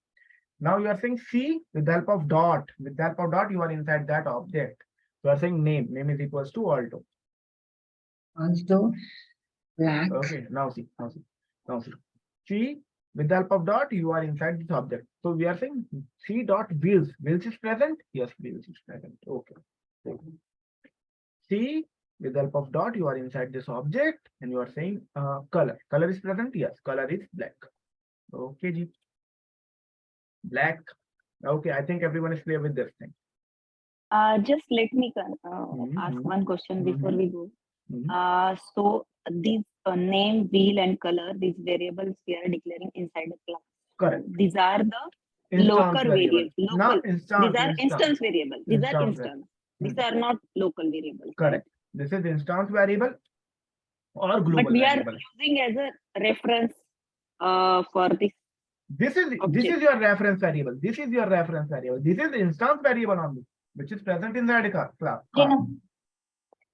[SPEAKER 1] Now you are saying C with the help of dot. With the help of dot, you are inside that object. You are saying name. Name is equals to alto.
[SPEAKER 9] Also, black.
[SPEAKER 1] Okay. Now see. Now see. Now see. C with the help of dot, you are inside this object. So we are saying C dot wheels. Wheels is present? Yes, wheels is present. Okay. C with the help of dot, you are inside this object and you are saying color. Color is present? Yes, color is black. Okay, G. Black. Okay, I think everyone is clear with this thing.
[SPEAKER 10] Just let me ask
[SPEAKER 1] Mhm.
[SPEAKER 10] one question before we go.
[SPEAKER 1] Mhm.
[SPEAKER 10] So these name, wheel, and color, these variables we are declaring inside the class.
[SPEAKER 1] Correct.
[SPEAKER 10] These are the
[SPEAKER 1] Instance
[SPEAKER 10] local
[SPEAKER 1] variable.
[SPEAKER 10] variables.
[SPEAKER 1] Not
[SPEAKER 10] Local.
[SPEAKER 1] instance.
[SPEAKER 10] These are instance variables. These are
[SPEAKER 1] Instance variable.
[SPEAKER 10] instance. These are not local variables. right?
[SPEAKER 1] Correct. This is instance variable or global
[SPEAKER 10] But we are
[SPEAKER 1] variable.
[SPEAKER 10] using as a reference for this.
[SPEAKER 1] This is
[SPEAKER 10] object.
[SPEAKER 1] your reference variable. This is your reference variable. This is the instance variable only, which is present inside a class.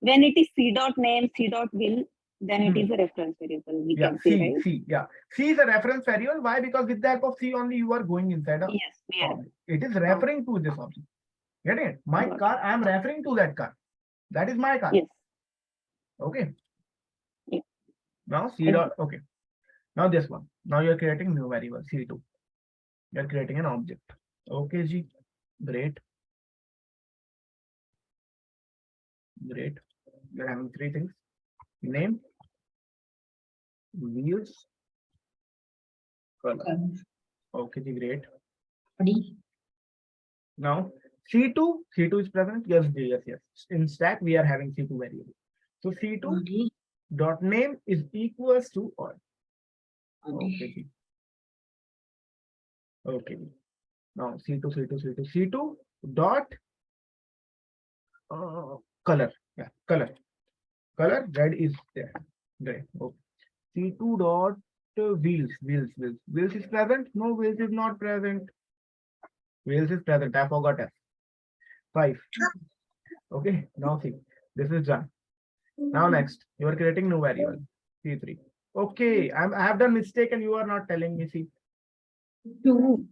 [SPEAKER 10] When it is C dot name, C dot will, then it is a reference variable. We
[SPEAKER 1] Yeah,
[SPEAKER 10] can say, right?
[SPEAKER 1] C. Yeah, C is a reference variable. Why? Because with the help of C only you are going inside a
[SPEAKER 10] Yes, we are.
[SPEAKER 1] object. It is referring to this object. Getting it? My
[SPEAKER 10] Got it.
[SPEAKER 1] car, I am referring to that car. That is my car.
[SPEAKER 10] Yes.
[SPEAKER 1] Okay.
[SPEAKER 10] Yeah.
[SPEAKER 1] Now C
[SPEAKER 10] Thank
[SPEAKER 1] dot. Okay. Now this one. Now you are creating new variable C2. You are creating an object. Okay, G. Great. Great. You're having three things. Name, wheels, color. Okay, G, great.
[SPEAKER 9] Body.
[SPEAKER 1] Now C2 is present. Yes, G, yes. In stack we are having C2 variable. So C2
[SPEAKER 9] Body.
[SPEAKER 1] dot name is equals to all.
[SPEAKER 9] Body.
[SPEAKER 1] Okay, G. Okay. Now C2 dot color. Yeah, color. Color red is there. Great. Okay. C2 dot wheels. Wheels is present. No, wheels is not present. Wheels is present. I forgot F. 5. Okay. Now see. This is done. Now next, you are creating new variable C3. Okay. I have done mistake and you are not telling me. See.
[SPEAKER 9] 2.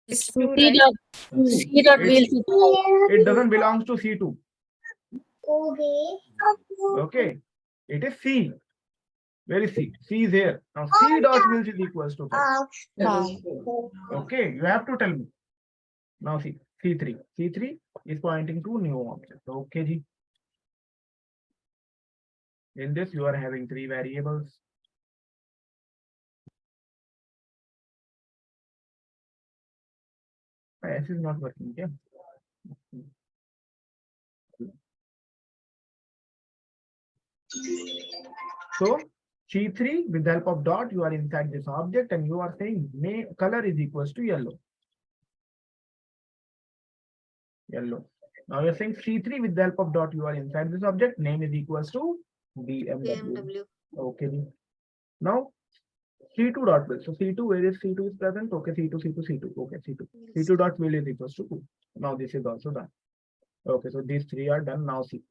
[SPEAKER 2] It's
[SPEAKER 5] Two,
[SPEAKER 9] C
[SPEAKER 5] right?
[SPEAKER 9] dot. C dot wheels.
[SPEAKER 1] It doesn't belong to C2. Okay. It is C. Where is C? C is here. Now C dot wheels is equals to 5. Okay. You have to tell me. Now see. C3. C3 is pointing to new object. Okay, G. In this, you are having three variables. S is not working. Yeah. So C3 with the help of dot, you are inside this object and you are saying color is equals to yellow. Yellow. Now you're saying C3 with the help of dot, you are inside this object. Name is equals to BMW.
[SPEAKER 6] BMW.
[SPEAKER 1] Okay. Now C2 dot will. So C2, where is C2 is present? Okay, C2. Okay, C2. C2 dot will is equals to 2. Now this is also done. Okay, so these three are done. Now see.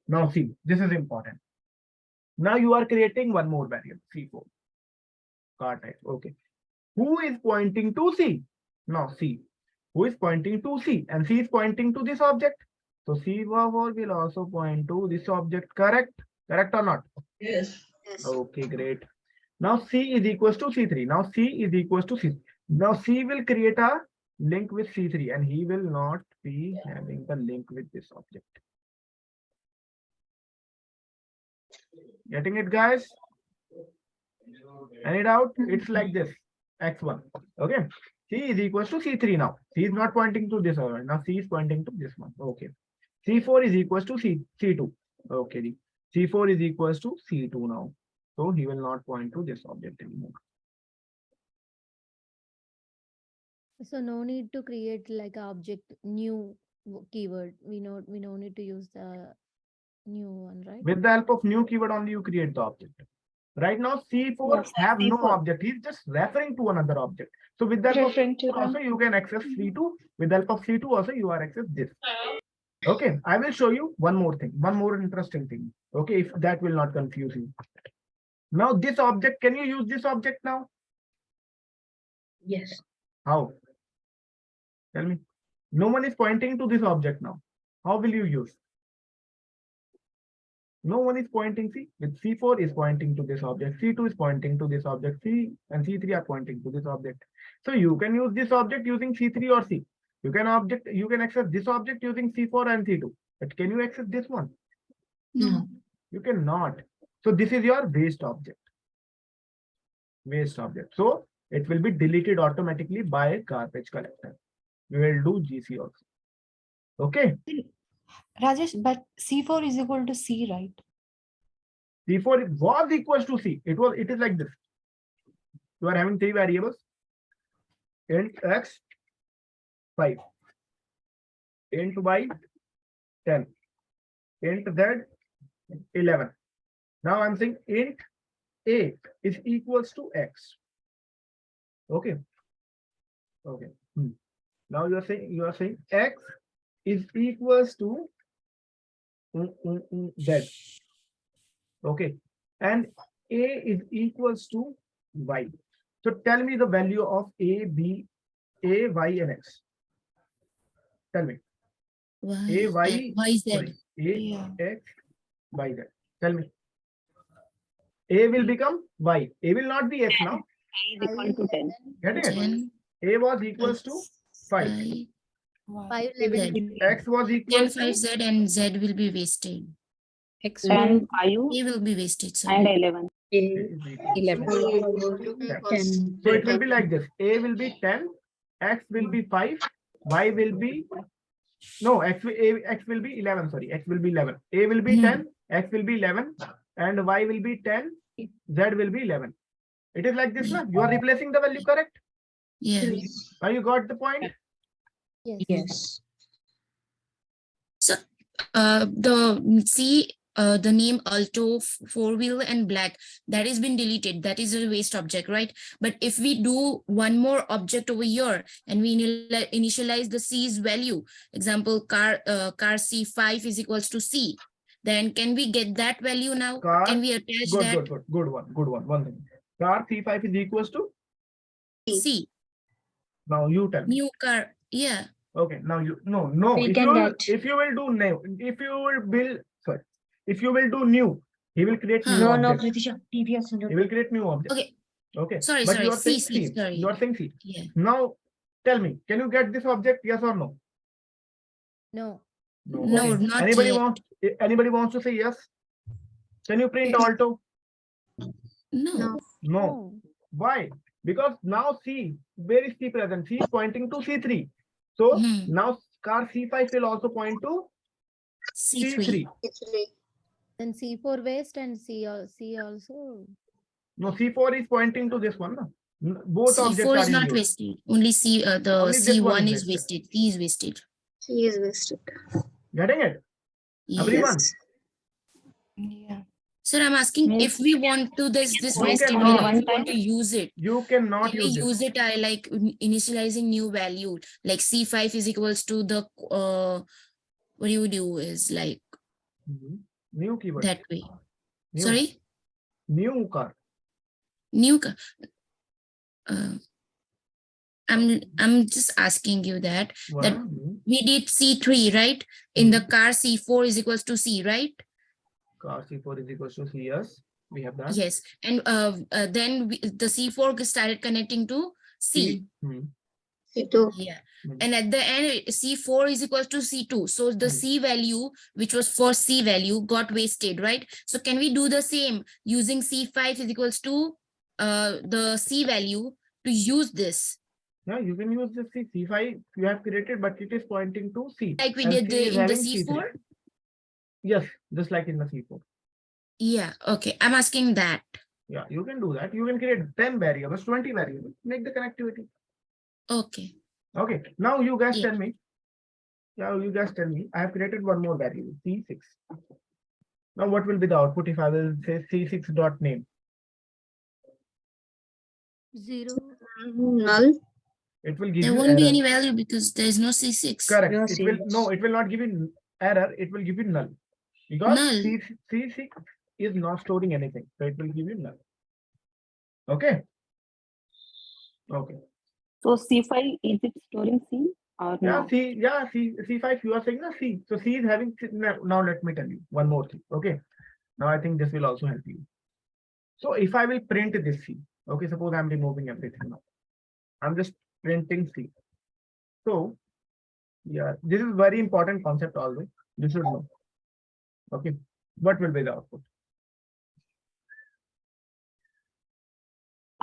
[SPEAKER 1] This is important. Now you are creating one more variable, C4. Car type. Okay. Who is pointing to C? Now C. Who is pointing to C? And C is pointing to this object. So C4 will also point to this object. Correct? Correct or not?
[SPEAKER 9] Yes.
[SPEAKER 6] Yes.
[SPEAKER 1] Okay, great. Now C is equals to C3. Now C is equals to C. Now C will create a link with C3 and he will not be having the link with this object. Getting it, guys? Any doubt? It's like this, x1. Okay. C is equals to C3 now. C is not pointing to this one. Now C is pointing to this one. Okay. C4 is equals to C2. Okay. C4 is equals to C2 now. So he will not point to this object anymore.
[SPEAKER 5] So no need to create like a object new keyword. We no need to use the new one, right?
[SPEAKER 1] With the help of new keyword only you create the object. Right now C4
[SPEAKER 8] Yes,
[SPEAKER 1] have no
[SPEAKER 8] C4.
[SPEAKER 1] object. He's just referring to another object. So with the help of
[SPEAKER 8] Referring to
[SPEAKER 1] C4 also
[SPEAKER 8] them.
[SPEAKER 1] you can access C2. With the help of C2 also you are access this. Okay, I will show you one more thing, one more interesting thing. Okay, if that will not confuse you. Now this object, can you use this object now?
[SPEAKER 9] Yes.
[SPEAKER 1] How? Tell me. No one is pointing to this object now. How will you use? No one is pointing. See, with C4 is pointing to this object, C2 is pointing to this object, C and C3 are pointing to this object. So you can use this object using C3 or C. You can access this object using C4 and C2. But can you access this one?
[SPEAKER 2] No.
[SPEAKER 1] You cannot. So this is your waste object. Waste object. So it will be deleted automatically by garbage collector. We will do GC also. Okay.
[SPEAKER 7] Rajesh, but C4 is equal to C, right?
[SPEAKER 1] C4 was equals to C. It is like this. You are having three variables. Int x 5. Int y 10. Int z 11. Now I'm saying int a is equals to x. Okay. Okay. Now you are saying x is equals to z. Okay. And a is equals to y. So tell me the value of a, y, and x. Tell me. A, y,
[SPEAKER 2] Z.
[SPEAKER 1] sorry, a,
[SPEAKER 7] Yeah.
[SPEAKER 1] x, y, z. Tell me. A will become y. A will not be x now.
[SPEAKER 10] A is equal to 10.
[SPEAKER 1] Getting it?
[SPEAKER 2] 10,
[SPEAKER 1] A was equals to 5.
[SPEAKER 5] 5,
[SPEAKER 1] A will
[SPEAKER 5] 11.
[SPEAKER 1] be- X was
[SPEAKER 2] 10,
[SPEAKER 1] equals
[SPEAKER 2] 5,
[SPEAKER 1] to
[SPEAKER 2] Z, and Z will be wasted.
[SPEAKER 3] X
[SPEAKER 10] 10, 5,
[SPEAKER 2] A will be wasted.
[SPEAKER 10] and
[SPEAKER 2] Sorry.
[SPEAKER 10] 11.
[SPEAKER 9] A
[SPEAKER 1] is equal to
[SPEAKER 3] 11.
[SPEAKER 9] 10.
[SPEAKER 1] So it will be like this. A will be 10, X will be 5, Y will be, no, X will be 11, sorry, X will be 11. A will be 10, X will be 11, and Y will be 10, Z will be 11. It is like this, na? You are replacing the value, correct?
[SPEAKER 2] Yeah.
[SPEAKER 1] Now you got the point?
[SPEAKER 5] Yes.
[SPEAKER 9] Yes.
[SPEAKER 2] So the name Alto, four-wheel, and black, that has been deleted. That is a waste object, right? But if we do one more object over here and we initialize the C's value, example, car C5 is equals to C, then can we get that value now?
[SPEAKER 1] Car,
[SPEAKER 2] Can we attach
[SPEAKER 1] Good,
[SPEAKER 2] that
[SPEAKER 1] good one. One thing. Car C5 is equals to,
[SPEAKER 2] C,
[SPEAKER 1] now you tell me.
[SPEAKER 2] new car? Yeah.
[SPEAKER 1] Okay, now you, no.
[SPEAKER 9] We can get.
[SPEAKER 1] If you will do new, if you will build, sorry, if you will do new, he will create new
[SPEAKER 9] No, no,
[SPEAKER 1] object.
[SPEAKER 9] Kritisha, TVS.
[SPEAKER 1] He will create new object.
[SPEAKER 2] Okay.
[SPEAKER 1] Okay.
[SPEAKER 2] Sorry,
[SPEAKER 1] But
[SPEAKER 2] sorry,
[SPEAKER 1] you are saying
[SPEAKER 2] C,
[SPEAKER 1] C.
[SPEAKER 2] sorry.
[SPEAKER 1] You are saying C.
[SPEAKER 2] Yeah.
[SPEAKER 1] Now tell me, can you get this object? Yes or no?
[SPEAKER 5] No.
[SPEAKER 2] No,
[SPEAKER 1] Okay.
[SPEAKER 2] not yet.
[SPEAKER 1] Anybody wants to say yes? Can you print
[SPEAKER 2] Yes.
[SPEAKER 1] Alto?
[SPEAKER 2] No.
[SPEAKER 1] No. Why? Because now C, where is C present? C is pointing to C3. So
[SPEAKER 2] Hmm.
[SPEAKER 1] now car C5 will also point to
[SPEAKER 2] C3.
[SPEAKER 1] C3.
[SPEAKER 5] Then C4 waste and C also.
[SPEAKER 1] No, C4 is pointing to this one. No? Both objects
[SPEAKER 2] C4
[SPEAKER 1] are
[SPEAKER 2] is
[SPEAKER 1] in
[SPEAKER 2] not
[SPEAKER 1] use.
[SPEAKER 2] wasted. Only the
[SPEAKER 1] Only this one
[SPEAKER 2] C1
[SPEAKER 1] is
[SPEAKER 2] is wasted. C is wasted.
[SPEAKER 6] C is wasted.
[SPEAKER 1] Getting it?
[SPEAKER 2] Yeah.
[SPEAKER 1] Everyone?
[SPEAKER 7] Yeah.
[SPEAKER 2] Sir, I'm asking if we want to this
[SPEAKER 1] You
[SPEAKER 2] wasted
[SPEAKER 1] cannot.
[SPEAKER 2] value, if we want to use it,
[SPEAKER 1] You cannot
[SPEAKER 2] can we
[SPEAKER 1] use this.
[SPEAKER 2] use it like initializing new value, like C5 is equals to the what you do is like
[SPEAKER 1] New keyword.
[SPEAKER 2] that way.
[SPEAKER 1] New.
[SPEAKER 2] Sorry,
[SPEAKER 1] New car.
[SPEAKER 2] new. I'm just asking you that
[SPEAKER 1] One,
[SPEAKER 2] we did C3, right? In the car, C4 is equals to C, right?
[SPEAKER 1] car C4 is equals to C. Yes, we have that.
[SPEAKER 2] Yes, and then the C4 started connecting to C.
[SPEAKER 6] C2.
[SPEAKER 2] Yeah,
[SPEAKER 1] Hmm.
[SPEAKER 2] and at the end, C4 is equals to C2. So the
[SPEAKER 1] Hmm.
[SPEAKER 2] C value, which was for C value, got wasted, right? So can we do the same using C5 is equals to the C value to use this,
[SPEAKER 1] Yeah, you can use the C5 you have created, but it is pointing to C.
[SPEAKER 2] like we
[SPEAKER 1] and
[SPEAKER 2] did
[SPEAKER 1] C is
[SPEAKER 2] in the
[SPEAKER 1] having
[SPEAKER 2] C4?
[SPEAKER 1] C3. Yes, just like in the C4.
[SPEAKER 2] Yeah, okay, I'm asking that.
[SPEAKER 1] Yeah, you can do that. You can create 10 variables, 20 variables, make the connectivity.
[SPEAKER 2] Okay.
[SPEAKER 1] Okay, now you guys
[SPEAKER 2] Yeah.
[SPEAKER 1] tell me. Now you guys tell me, I have created one more variable, C6. Now what will be the output if I will say C6 dot name?
[SPEAKER 5] 0.
[SPEAKER 6] Null.
[SPEAKER 1] It will give
[SPEAKER 2] There
[SPEAKER 1] you
[SPEAKER 2] won't be
[SPEAKER 1] error.
[SPEAKER 2] any value because there is no C6.
[SPEAKER 1] Correct.
[SPEAKER 9] No
[SPEAKER 1] It will
[SPEAKER 9] C6.
[SPEAKER 1] no, it will not give you error, it will give you null. Because
[SPEAKER 2] Null.
[SPEAKER 1] C6 is not storing anything. So it will give you null. Okay. Okay.
[SPEAKER 10] So C5, is it storing C or
[SPEAKER 1] Yeah,
[SPEAKER 10] no?
[SPEAKER 1] C5, you are saying na C. So C is having now let me tell you one more thing. Okay. Now I think this will also help you. So if I will print this C, okay, suppose I'm removing everything now. I'm just printing C. So yeah, this is very important concept always. You should know. Okay. What will be the output?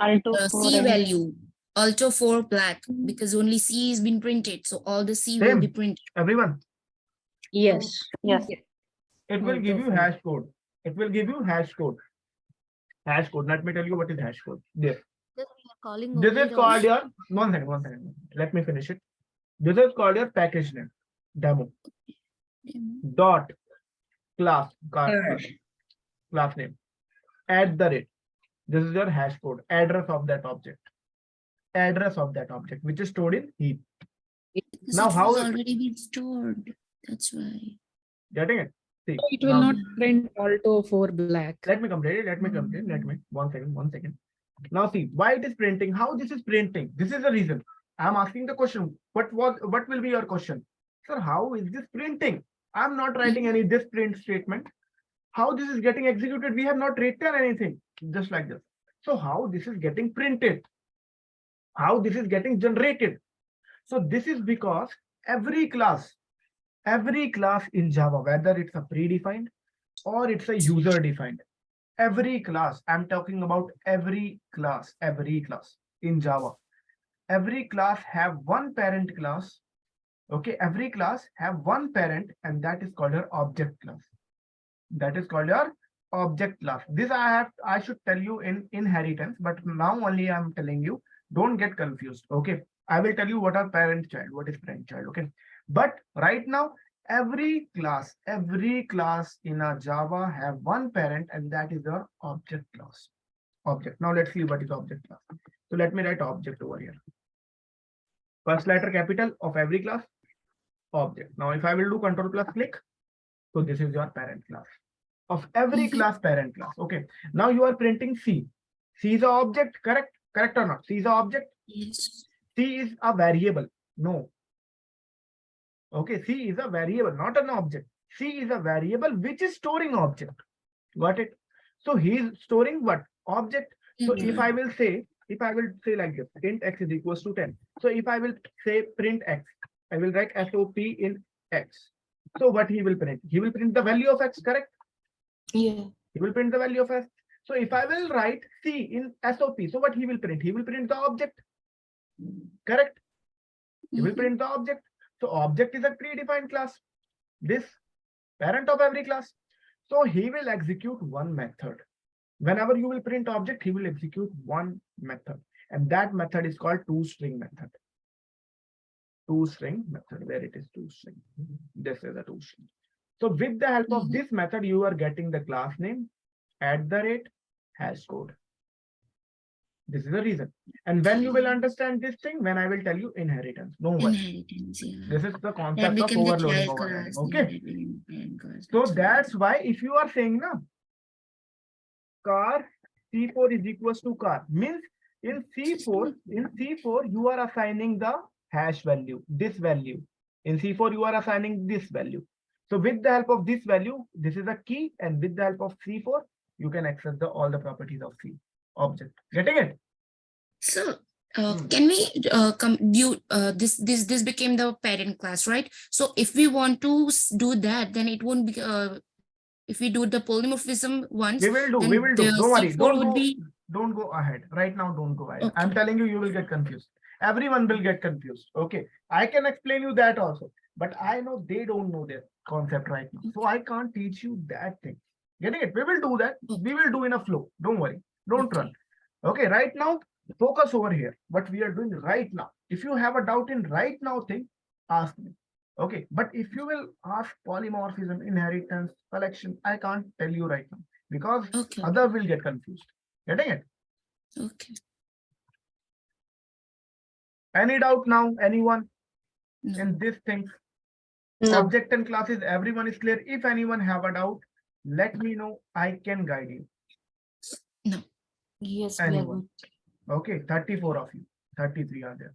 [SPEAKER 10] Alto
[SPEAKER 2] The
[SPEAKER 10] 4
[SPEAKER 2] C
[SPEAKER 10] and
[SPEAKER 2] value, Alto 4 black, because only C is been printed. So all the C will be
[SPEAKER 1] Same.
[SPEAKER 2] printed.
[SPEAKER 1] Everyone.
[SPEAKER 9] Yes.
[SPEAKER 10] yes.
[SPEAKER 1] It will give you
[SPEAKER 2] Alto 4.
[SPEAKER 1] hash code. It will give you hash code. Hash code. Let me tell you what is hash code. This.
[SPEAKER 5] Just we are calling
[SPEAKER 1] This
[SPEAKER 5] only
[SPEAKER 1] is
[SPEAKER 5] the
[SPEAKER 1] called your 1 second. Let me finish it. This is called your package name. Demo. Dot class class name. @ This is your hash code. Address of that object. Address of that object, which is stored in heap.
[SPEAKER 2] Because
[SPEAKER 1] Now
[SPEAKER 2] it
[SPEAKER 1] how
[SPEAKER 2] was
[SPEAKER 1] it-
[SPEAKER 2] already been stored. That's why.
[SPEAKER 1] Getting it? See.
[SPEAKER 3] So it will
[SPEAKER 1] now-
[SPEAKER 3] not print Alto 4 black.
[SPEAKER 1] Let me complete it. Let me. 1 second. Now see why it is printing. How this is printing. This is the reason. I'm asking the question. What will be your question? Sir, how is this printing? I'm not writing any this print statement. How this is getting executed? We have not written anything. Just like this. So how this is getting printed? How this is getting generated? So this is because every class in Java, whether it's a predefined or it's a user defined, every class, I'm talking about every class in Java, every class have one parent class. Okay, every class have one parent, and that is called your object class. That is called your object class. This I should tell you in inheritance, but now only I'm telling you, don't get confused. Okay, I will tell you what are parent child, what is parent child. Okay, but right now every class in a Java have one parent, and that is your object class. Object. Now let's see what is object class. So let me write object over here. First letter capital of every class, object. Now if I will do control plus click, so this is your parent class of every class, parent class. Okay, now you are printing C. C is a object, correct or not? C is a object.
[SPEAKER 2] Yes.
[SPEAKER 1] C is a variable. No. Okay, C is a variable, not an object. C is a variable which is storing object. Got it? So he is storing what? Object. So if I will say like this, int x is equals to 10. So if I will say print x, I will write SOP in x. So what he will print? He will print the value of x, correct?
[SPEAKER 7] Yeah.
[SPEAKER 1] He will print the value of x. So if I will write C in SOP, so what he will print? He will print the object, correct? He will print the object. So object is a predefined class. This parent of every class. So he will execute one method. Whenever you will print object, he will execute one method. And that method is called toString method. ToString method, where it is toString. This is a toString. So with the help of this method, you are getting the class name, @hash code. This is the reason. And when you will understand this thing, when I will tell you inheritance. No worry.
[SPEAKER 2] Inheritance, yeah.
[SPEAKER 1] This is the
[SPEAKER 2] That
[SPEAKER 1] concept of
[SPEAKER 2] became the
[SPEAKER 1] overloading.
[SPEAKER 2] child
[SPEAKER 1] Overloading.
[SPEAKER 2] class.
[SPEAKER 1] Okay.
[SPEAKER 2] that became parent class,
[SPEAKER 1] So
[SPEAKER 2] why.
[SPEAKER 1] that's why if you are saying na, car C4 is equals to car, means in C4 you are assigning the hash value, this value. In C4 you are assigning this value. So with the help of this value, this is a key, and with the help of C4 you can access all the properties of C object. Getting it?
[SPEAKER 2] So can we this became the parent class, right? So if we want to do that, then it won't be if we do the polymorphism once,
[SPEAKER 1] We will do.
[SPEAKER 2] then
[SPEAKER 1] We will do.
[SPEAKER 2] the
[SPEAKER 1] Don't worry.
[SPEAKER 2] C4
[SPEAKER 1] Don't
[SPEAKER 2] would
[SPEAKER 1] do.
[SPEAKER 2] be
[SPEAKER 1] don't go ahead. Right now, don't go ahead. I'm
[SPEAKER 2] Okay.
[SPEAKER 1] telling you, you will get confused. Everyone will get confused. Okay. I can explain you that also, but I know they don't know their concept right now. So I can't teach you that thing. Getting it? We will do that. We will do in a flow. Don't worry. Don't
[SPEAKER 2] Okay.
[SPEAKER 1] run. Okay. Right now, focus over here. What we are doing right now. If you have a doubt in right now thing, ask me. Okay. But if you will ask polymorphism, inheritance, collection, I can't tell you right now because
[SPEAKER 2] Okay.
[SPEAKER 1] other will get confused. Getting it?
[SPEAKER 2] Okay.
[SPEAKER 1] Any doubt now? Anyone
[SPEAKER 2] No.
[SPEAKER 1] in these things?
[SPEAKER 6] No.
[SPEAKER 1] Object and classes, everyone is clear. If anyone have a doubt, let me know. I can guide you.
[SPEAKER 4] Yes, we are
[SPEAKER 1] Anyone?
[SPEAKER 4] good.
[SPEAKER 1] Okay, 34 of you, 33 are there.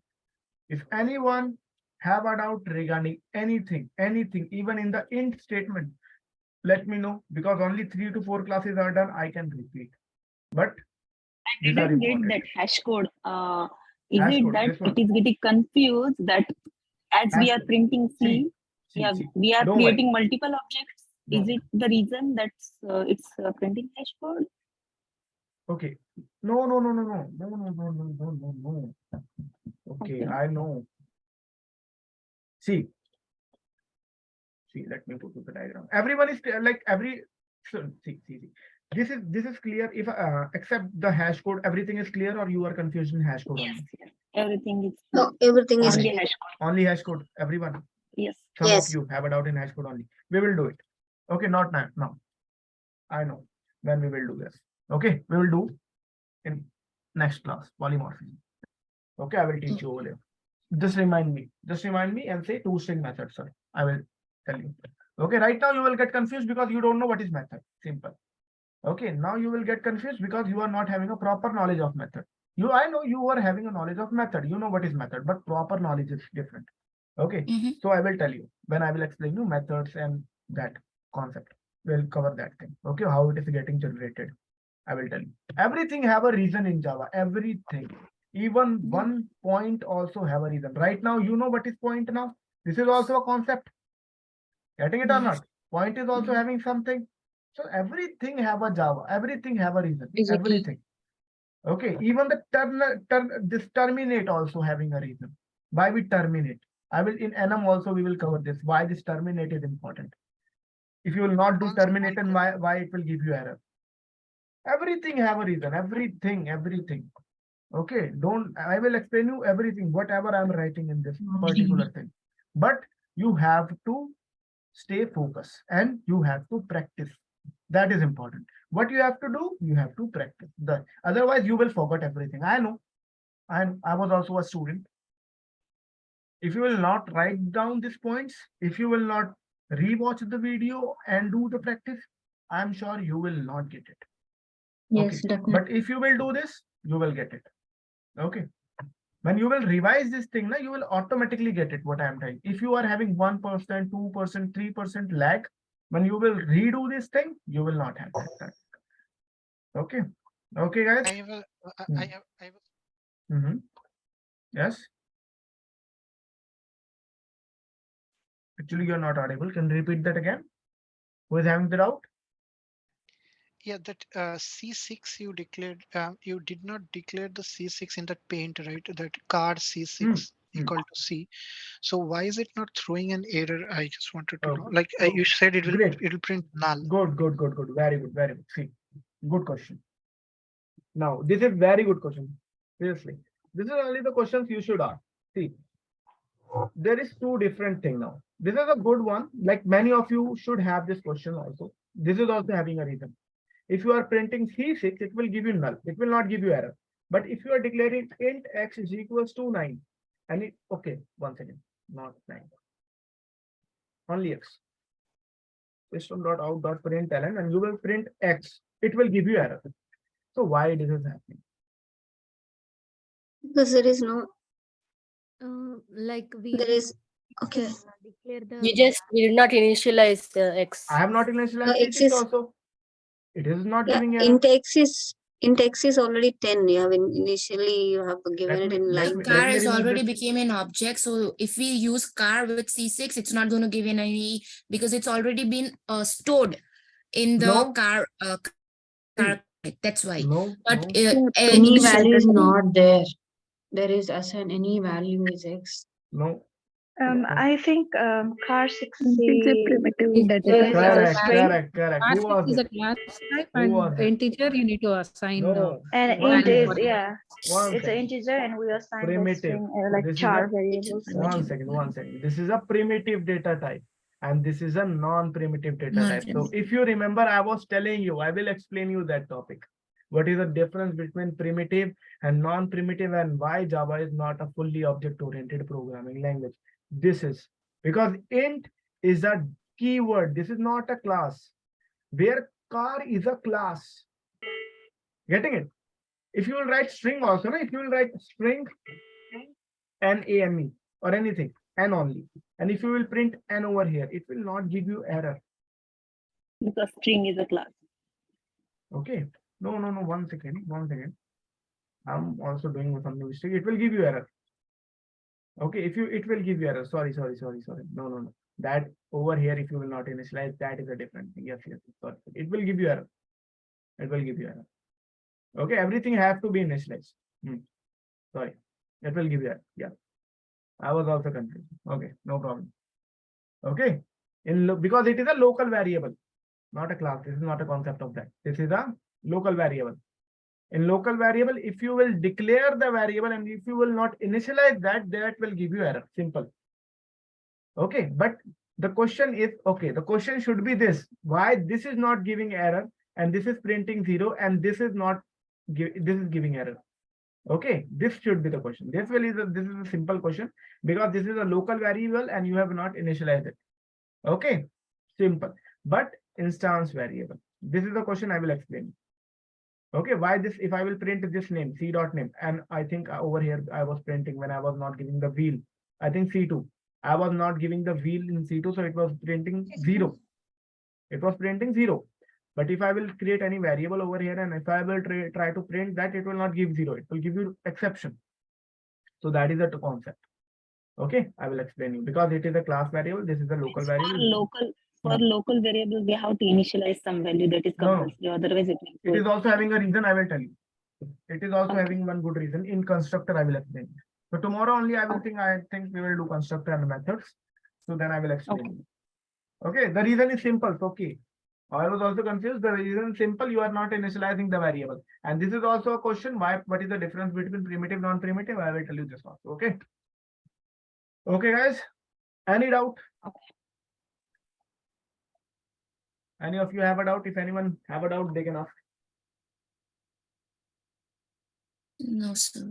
[SPEAKER 1] If anyone have a doubt regarding anything, even in the int statement, let me know because only 3 to 4 classes are done. I can repeat, but
[SPEAKER 10] I
[SPEAKER 1] these are
[SPEAKER 10] didn't get
[SPEAKER 1] important.
[SPEAKER 10] that hash code. Is
[SPEAKER 1] Hash
[SPEAKER 10] it
[SPEAKER 1] code,
[SPEAKER 10] that
[SPEAKER 1] this one.
[SPEAKER 10] it is getting confused that as we
[SPEAKER 1] Hash
[SPEAKER 10] are
[SPEAKER 1] code.
[SPEAKER 10] printing C,
[SPEAKER 1] See, see,
[SPEAKER 10] we are
[SPEAKER 1] don't worry.
[SPEAKER 10] creating multiple objects? Is
[SPEAKER 1] No.
[SPEAKER 10] it the reason that's it's printing hash code?
[SPEAKER 1] Okay. No, no, no, no, no, no, no, no, no, no, no, no. Okay,
[SPEAKER 10] Okay.
[SPEAKER 1] I know. See, let me put the diagram. Everyone is like so see. This is clear. If except the hash code, everything is clear, or you are confused in hash code
[SPEAKER 10] Yes,
[SPEAKER 1] only.
[SPEAKER 10] yes. Everything is
[SPEAKER 6] No, everything is
[SPEAKER 10] only
[SPEAKER 6] clear.
[SPEAKER 10] hash code.
[SPEAKER 1] Only hash code. Everyone.
[SPEAKER 10] Yes.
[SPEAKER 1] Some
[SPEAKER 6] Yes.
[SPEAKER 1] of you have a doubt in hash code only. We will do it. Okay, not now. Now, I know when we will do this. Okay, we will do in next class polymorphism. Okay, I will teach you over there. Just remind me. Just remind me and say two-string method, sir. I will tell you. Okay, right now you will get confused because you don't know what is method. Simple. Okay, now you will get confused because you are not having a proper knowledge of method. I know you are having a knowledge of method. You know what is method, but proper knowledge is different. Okay,
[SPEAKER 2] Mhm.
[SPEAKER 1] so I will tell you when I will explain you methods and that concept. We'll cover that thing. Okay, how it is getting generated. I will tell you. Everything have a reason in Java. Everything. Even one point also have a reason. Right now, you know what is point now. This is also a concept. Getting it or
[SPEAKER 2] Yes.
[SPEAKER 1] not? Point is also
[SPEAKER 2] Mhm.
[SPEAKER 1] having something. So everything have a Java. Everything have a reason.
[SPEAKER 3] Exactly.
[SPEAKER 1] Everything. Okay. Even the this terminate also having a reason. Why we terminate? I will in NM also we will cover this. Why this terminate is important. If you will not do terminate and why it will give you error. Everything have a reason. Everything. Okay, I will explain you everything, whatever I'm writing in this particular thing. But you have to stay focused and you have to practice. That is important. What you have to do, you have to practice. Otherwise, you will forget everything. I know. I was also a student. If you will not write down these points, if you will not rewatch the video and do the practice, I'm sure you will not get it.
[SPEAKER 9] Yes,
[SPEAKER 1] Okay.
[SPEAKER 9] definitely.
[SPEAKER 1] But if you will do this, you will get it. Okay. When you will revise this thing, you will automatically get it what I am telling. If you are having 1%, 2%, 3% lag, when you will redo this thing, you will not have that. Okay. Okay, guys.
[SPEAKER 11] I have
[SPEAKER 1] Yes. Actually, you're not audible. Can you repeat that again? Who is having the doubt?
[SPEAKER 11] yeah, that C6 you declared, you did not declare the C6 in that paint, right? That card C6 equal to C. So why is it not throwing an error? I just wanted to know. Like you said,
[SPEAKER 1] Great.
[SPEAKER 11] it'll print null.
[SPEAKER 1] Good. Very good. See, good question. Now, this is very good question. Seriously, this is only the questions you should ask. See, there is two different thing now. This is a good one. Like many of you should have this question also. This is also having a reason. If you are printing C6, it will give you null. It will not give you error. But if you are declaring int x is equals to 9, and okay, one second, not 9, only x. System.out.println and you will print x. It will give you error. So why this is happening?
[SPEAKER 6] Because there is no,
[SPEAKER 5] Like we
[SPEAKER 6] there is, okay.
[SPEAKER 5] declare the
[SPEAKER 12] You just did not initialize the X.
[SPEAKER 1] I have not initialized
[SPEAKER 6] X
[SPEAKER 1] C6
[SPEAKER 6] is,
[SPEAKER 1] also. It is not
[SPEAKER 6] yeah,
[SPEAKER 1] giving error.
[SPEAKER 6] int x is already 10. You have initially you have given it in
[SPEAKER 1] let
[SPEAKER 6] line.
[SPEAKER 1] me
[SPEAKER 2] Car is
[SPEAKER 1] remove
[SPEAKER 2] already
[SPEAKER 1] this.
[SPEAKER 2] became an object. So if we use car with C6, it's not going to give in any because it's already been stored in the
[SPEAKER 1] No.
[SPEAKER 2] car That's why.
[SPEAKER 1] No,
[SPEAKER 2] But
[SPEAKER 1] no,
[SPEAKER 9] Any
[SPEAKER 2] it should-
[SPEAKER 9] value is not there. There is assign any value is X.
[SPEAKER 1] no.
[SPEAKER 8] I think car 6C
[SPEAKER 9] It's a primitive
[SPEAKER 3] If
[SPEAKER 9] data
[SPEAKER 3] there
[SPEAKER 9] type.
[SPEAKER 3] is a
[SPEAKER 1] Correct,
[SPEAKER 3] string,
[SPEAKER 1] correct.
[SPEAKER 3] class
[SPEAKER 1] Who was
[SPEAKER 3] is a
[SPEAKER 1] it?
[SPEAKER 3] class type,
[SPEAKER 1] Who
[SPEAKER 3] and
[SPEAKER 1] was it?
[SPEAKER 3] integer you need to assign.
[SPEAKER 1] No.
[SPEAKER 8] and
[SPEAKER 1] One
[SPEAKER 8] int is,
[SPEAKER 1] second.
[SPEAKER 8] yeah,
[SPEAKER 1] One
[SPEAKER 8] it's an
[SPEAKER 1] second.
[SPEAKER 8] integer and we assign the
[SPEAKER 1] Primitive.
[SPEAKER 8] string like
[SPEAKER 1] This is
[SPEAKER 8] char
[SPEAKER 1] a
[SPEAKER 8] variables.
[SPEAKER 1] one second. This is a primitive data type, and this is a non-primitive data type. So
[SPEAKER 2] Non-primitive.
[SPEAKER 1] if you remember, I was telling you, I will explain you that topic. What is the difference between primitive and non-primitive, and why Java is not a fully object-oriented programming language? This is because int is a keyword. This is not a class. Where car is a class. Getting it? If you will write string also, no? If you will write string NAME or anything, N only. And if you will print N over here, it will not give you error.
[SPEAKER 10] Because string is a class.
[SPEAKER 1] Okay. No. 1 second. I'm also doing some mistake. It will give you error. Okay. It will give you error. Sorry. No. That over here, if you will not initialize, that is a different thing. Yes. Sorry. It will give you error. Okay. Everything have to be initialized. Sorry. It will give you error. Yeah. I was also confused. Okay. No problem. Okay. Because it is a local variable, not a class. This is not a concept of that. This is a local variable. In local variable, if you will declare the variable and if you will not initialize that will give you error. Simple. Okay. But the question is, okay, the question should be this: why this is not giving error and this is printing 0 and this is giving error? Okay, this should be the question. This is a simple question because this is a local variable and you have not initialized it. Okay, simple. But instance variable. This is the question I will explain. Okay, why this? If I will print this name, c.name, and I think over here I was printing when I was not giving the wheel. I think C2. I was not giving the wheel in C2, so it was printing 0. It was printing 0. But if I will create any variable over here and if I will try to print that, it will not give 0. It will give you exception. So that is the concept. Okay, I will explain you because it is a class variable. This is a local variable.
[SPEAKER 10] For local variable, we have to initialize some value that is
[SPEAKER 1] No.
[SPEAKER 10] compulsory. Otherwise, it will.
[SPEAKER 1] It is also having a reason. I will tell you. It is also having one good reason. In constructor, I will explain. So tomorrow only I think we will do constructor and methods. So then I will explain. Okay, the reason is simple. Okay. I was also confused. The reason is simple. You are not initializing the variable. And this is also a question. What is the difference between primitive, non-primitive? I will tell you this also. Okay. Okay, guys. Any doubt? Any of you have a doubt? If anyone have a doubt, they can ask.
[SPEAKER 2] No, sir.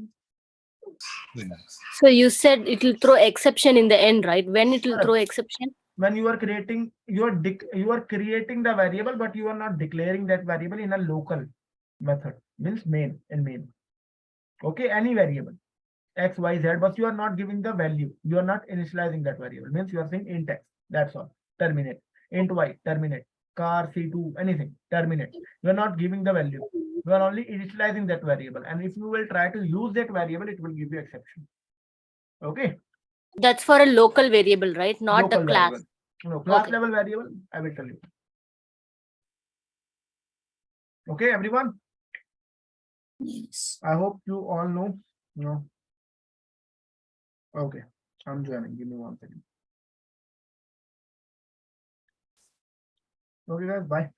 [SPEAKER 12] So you said it will throw exception in the end, right? When it will
[SPEAKER 1] Correct.
[SPEAKER 12] throw exception?
[SPEAKER 1] When you are creating, you are creating the variable, but you are not declaring that variable in a local method. Means main. Okay, any variable X, Y, Z, but you are not giving the value. You are not initializing that variable. Means you are saying int X. That's all. Terminate. Int Y. Terminate. Car C2. Anything. Terminate. You are not giving the value. You are only initializing that variable. And if you will try to use that variable, it will give you exception. Okay.
[SPEAKER 12] That's for a local variable, right? Not
[SPEAKER 1] Local
[SPEAKER 12] the class.
[SPEAKER 1] variable. No, class
[SPEAKER 12] Okay.
[SPEAKER 1] level variable, I will tell you. Okay, everyone.
[SPEAKER 2] Yes.
[SPEAKER 1] I hope you all know. No. Okay, I'm joining. Give me 1 second. Okay, guys. Bye.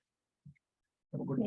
[SPEAKER 1] Have a good day.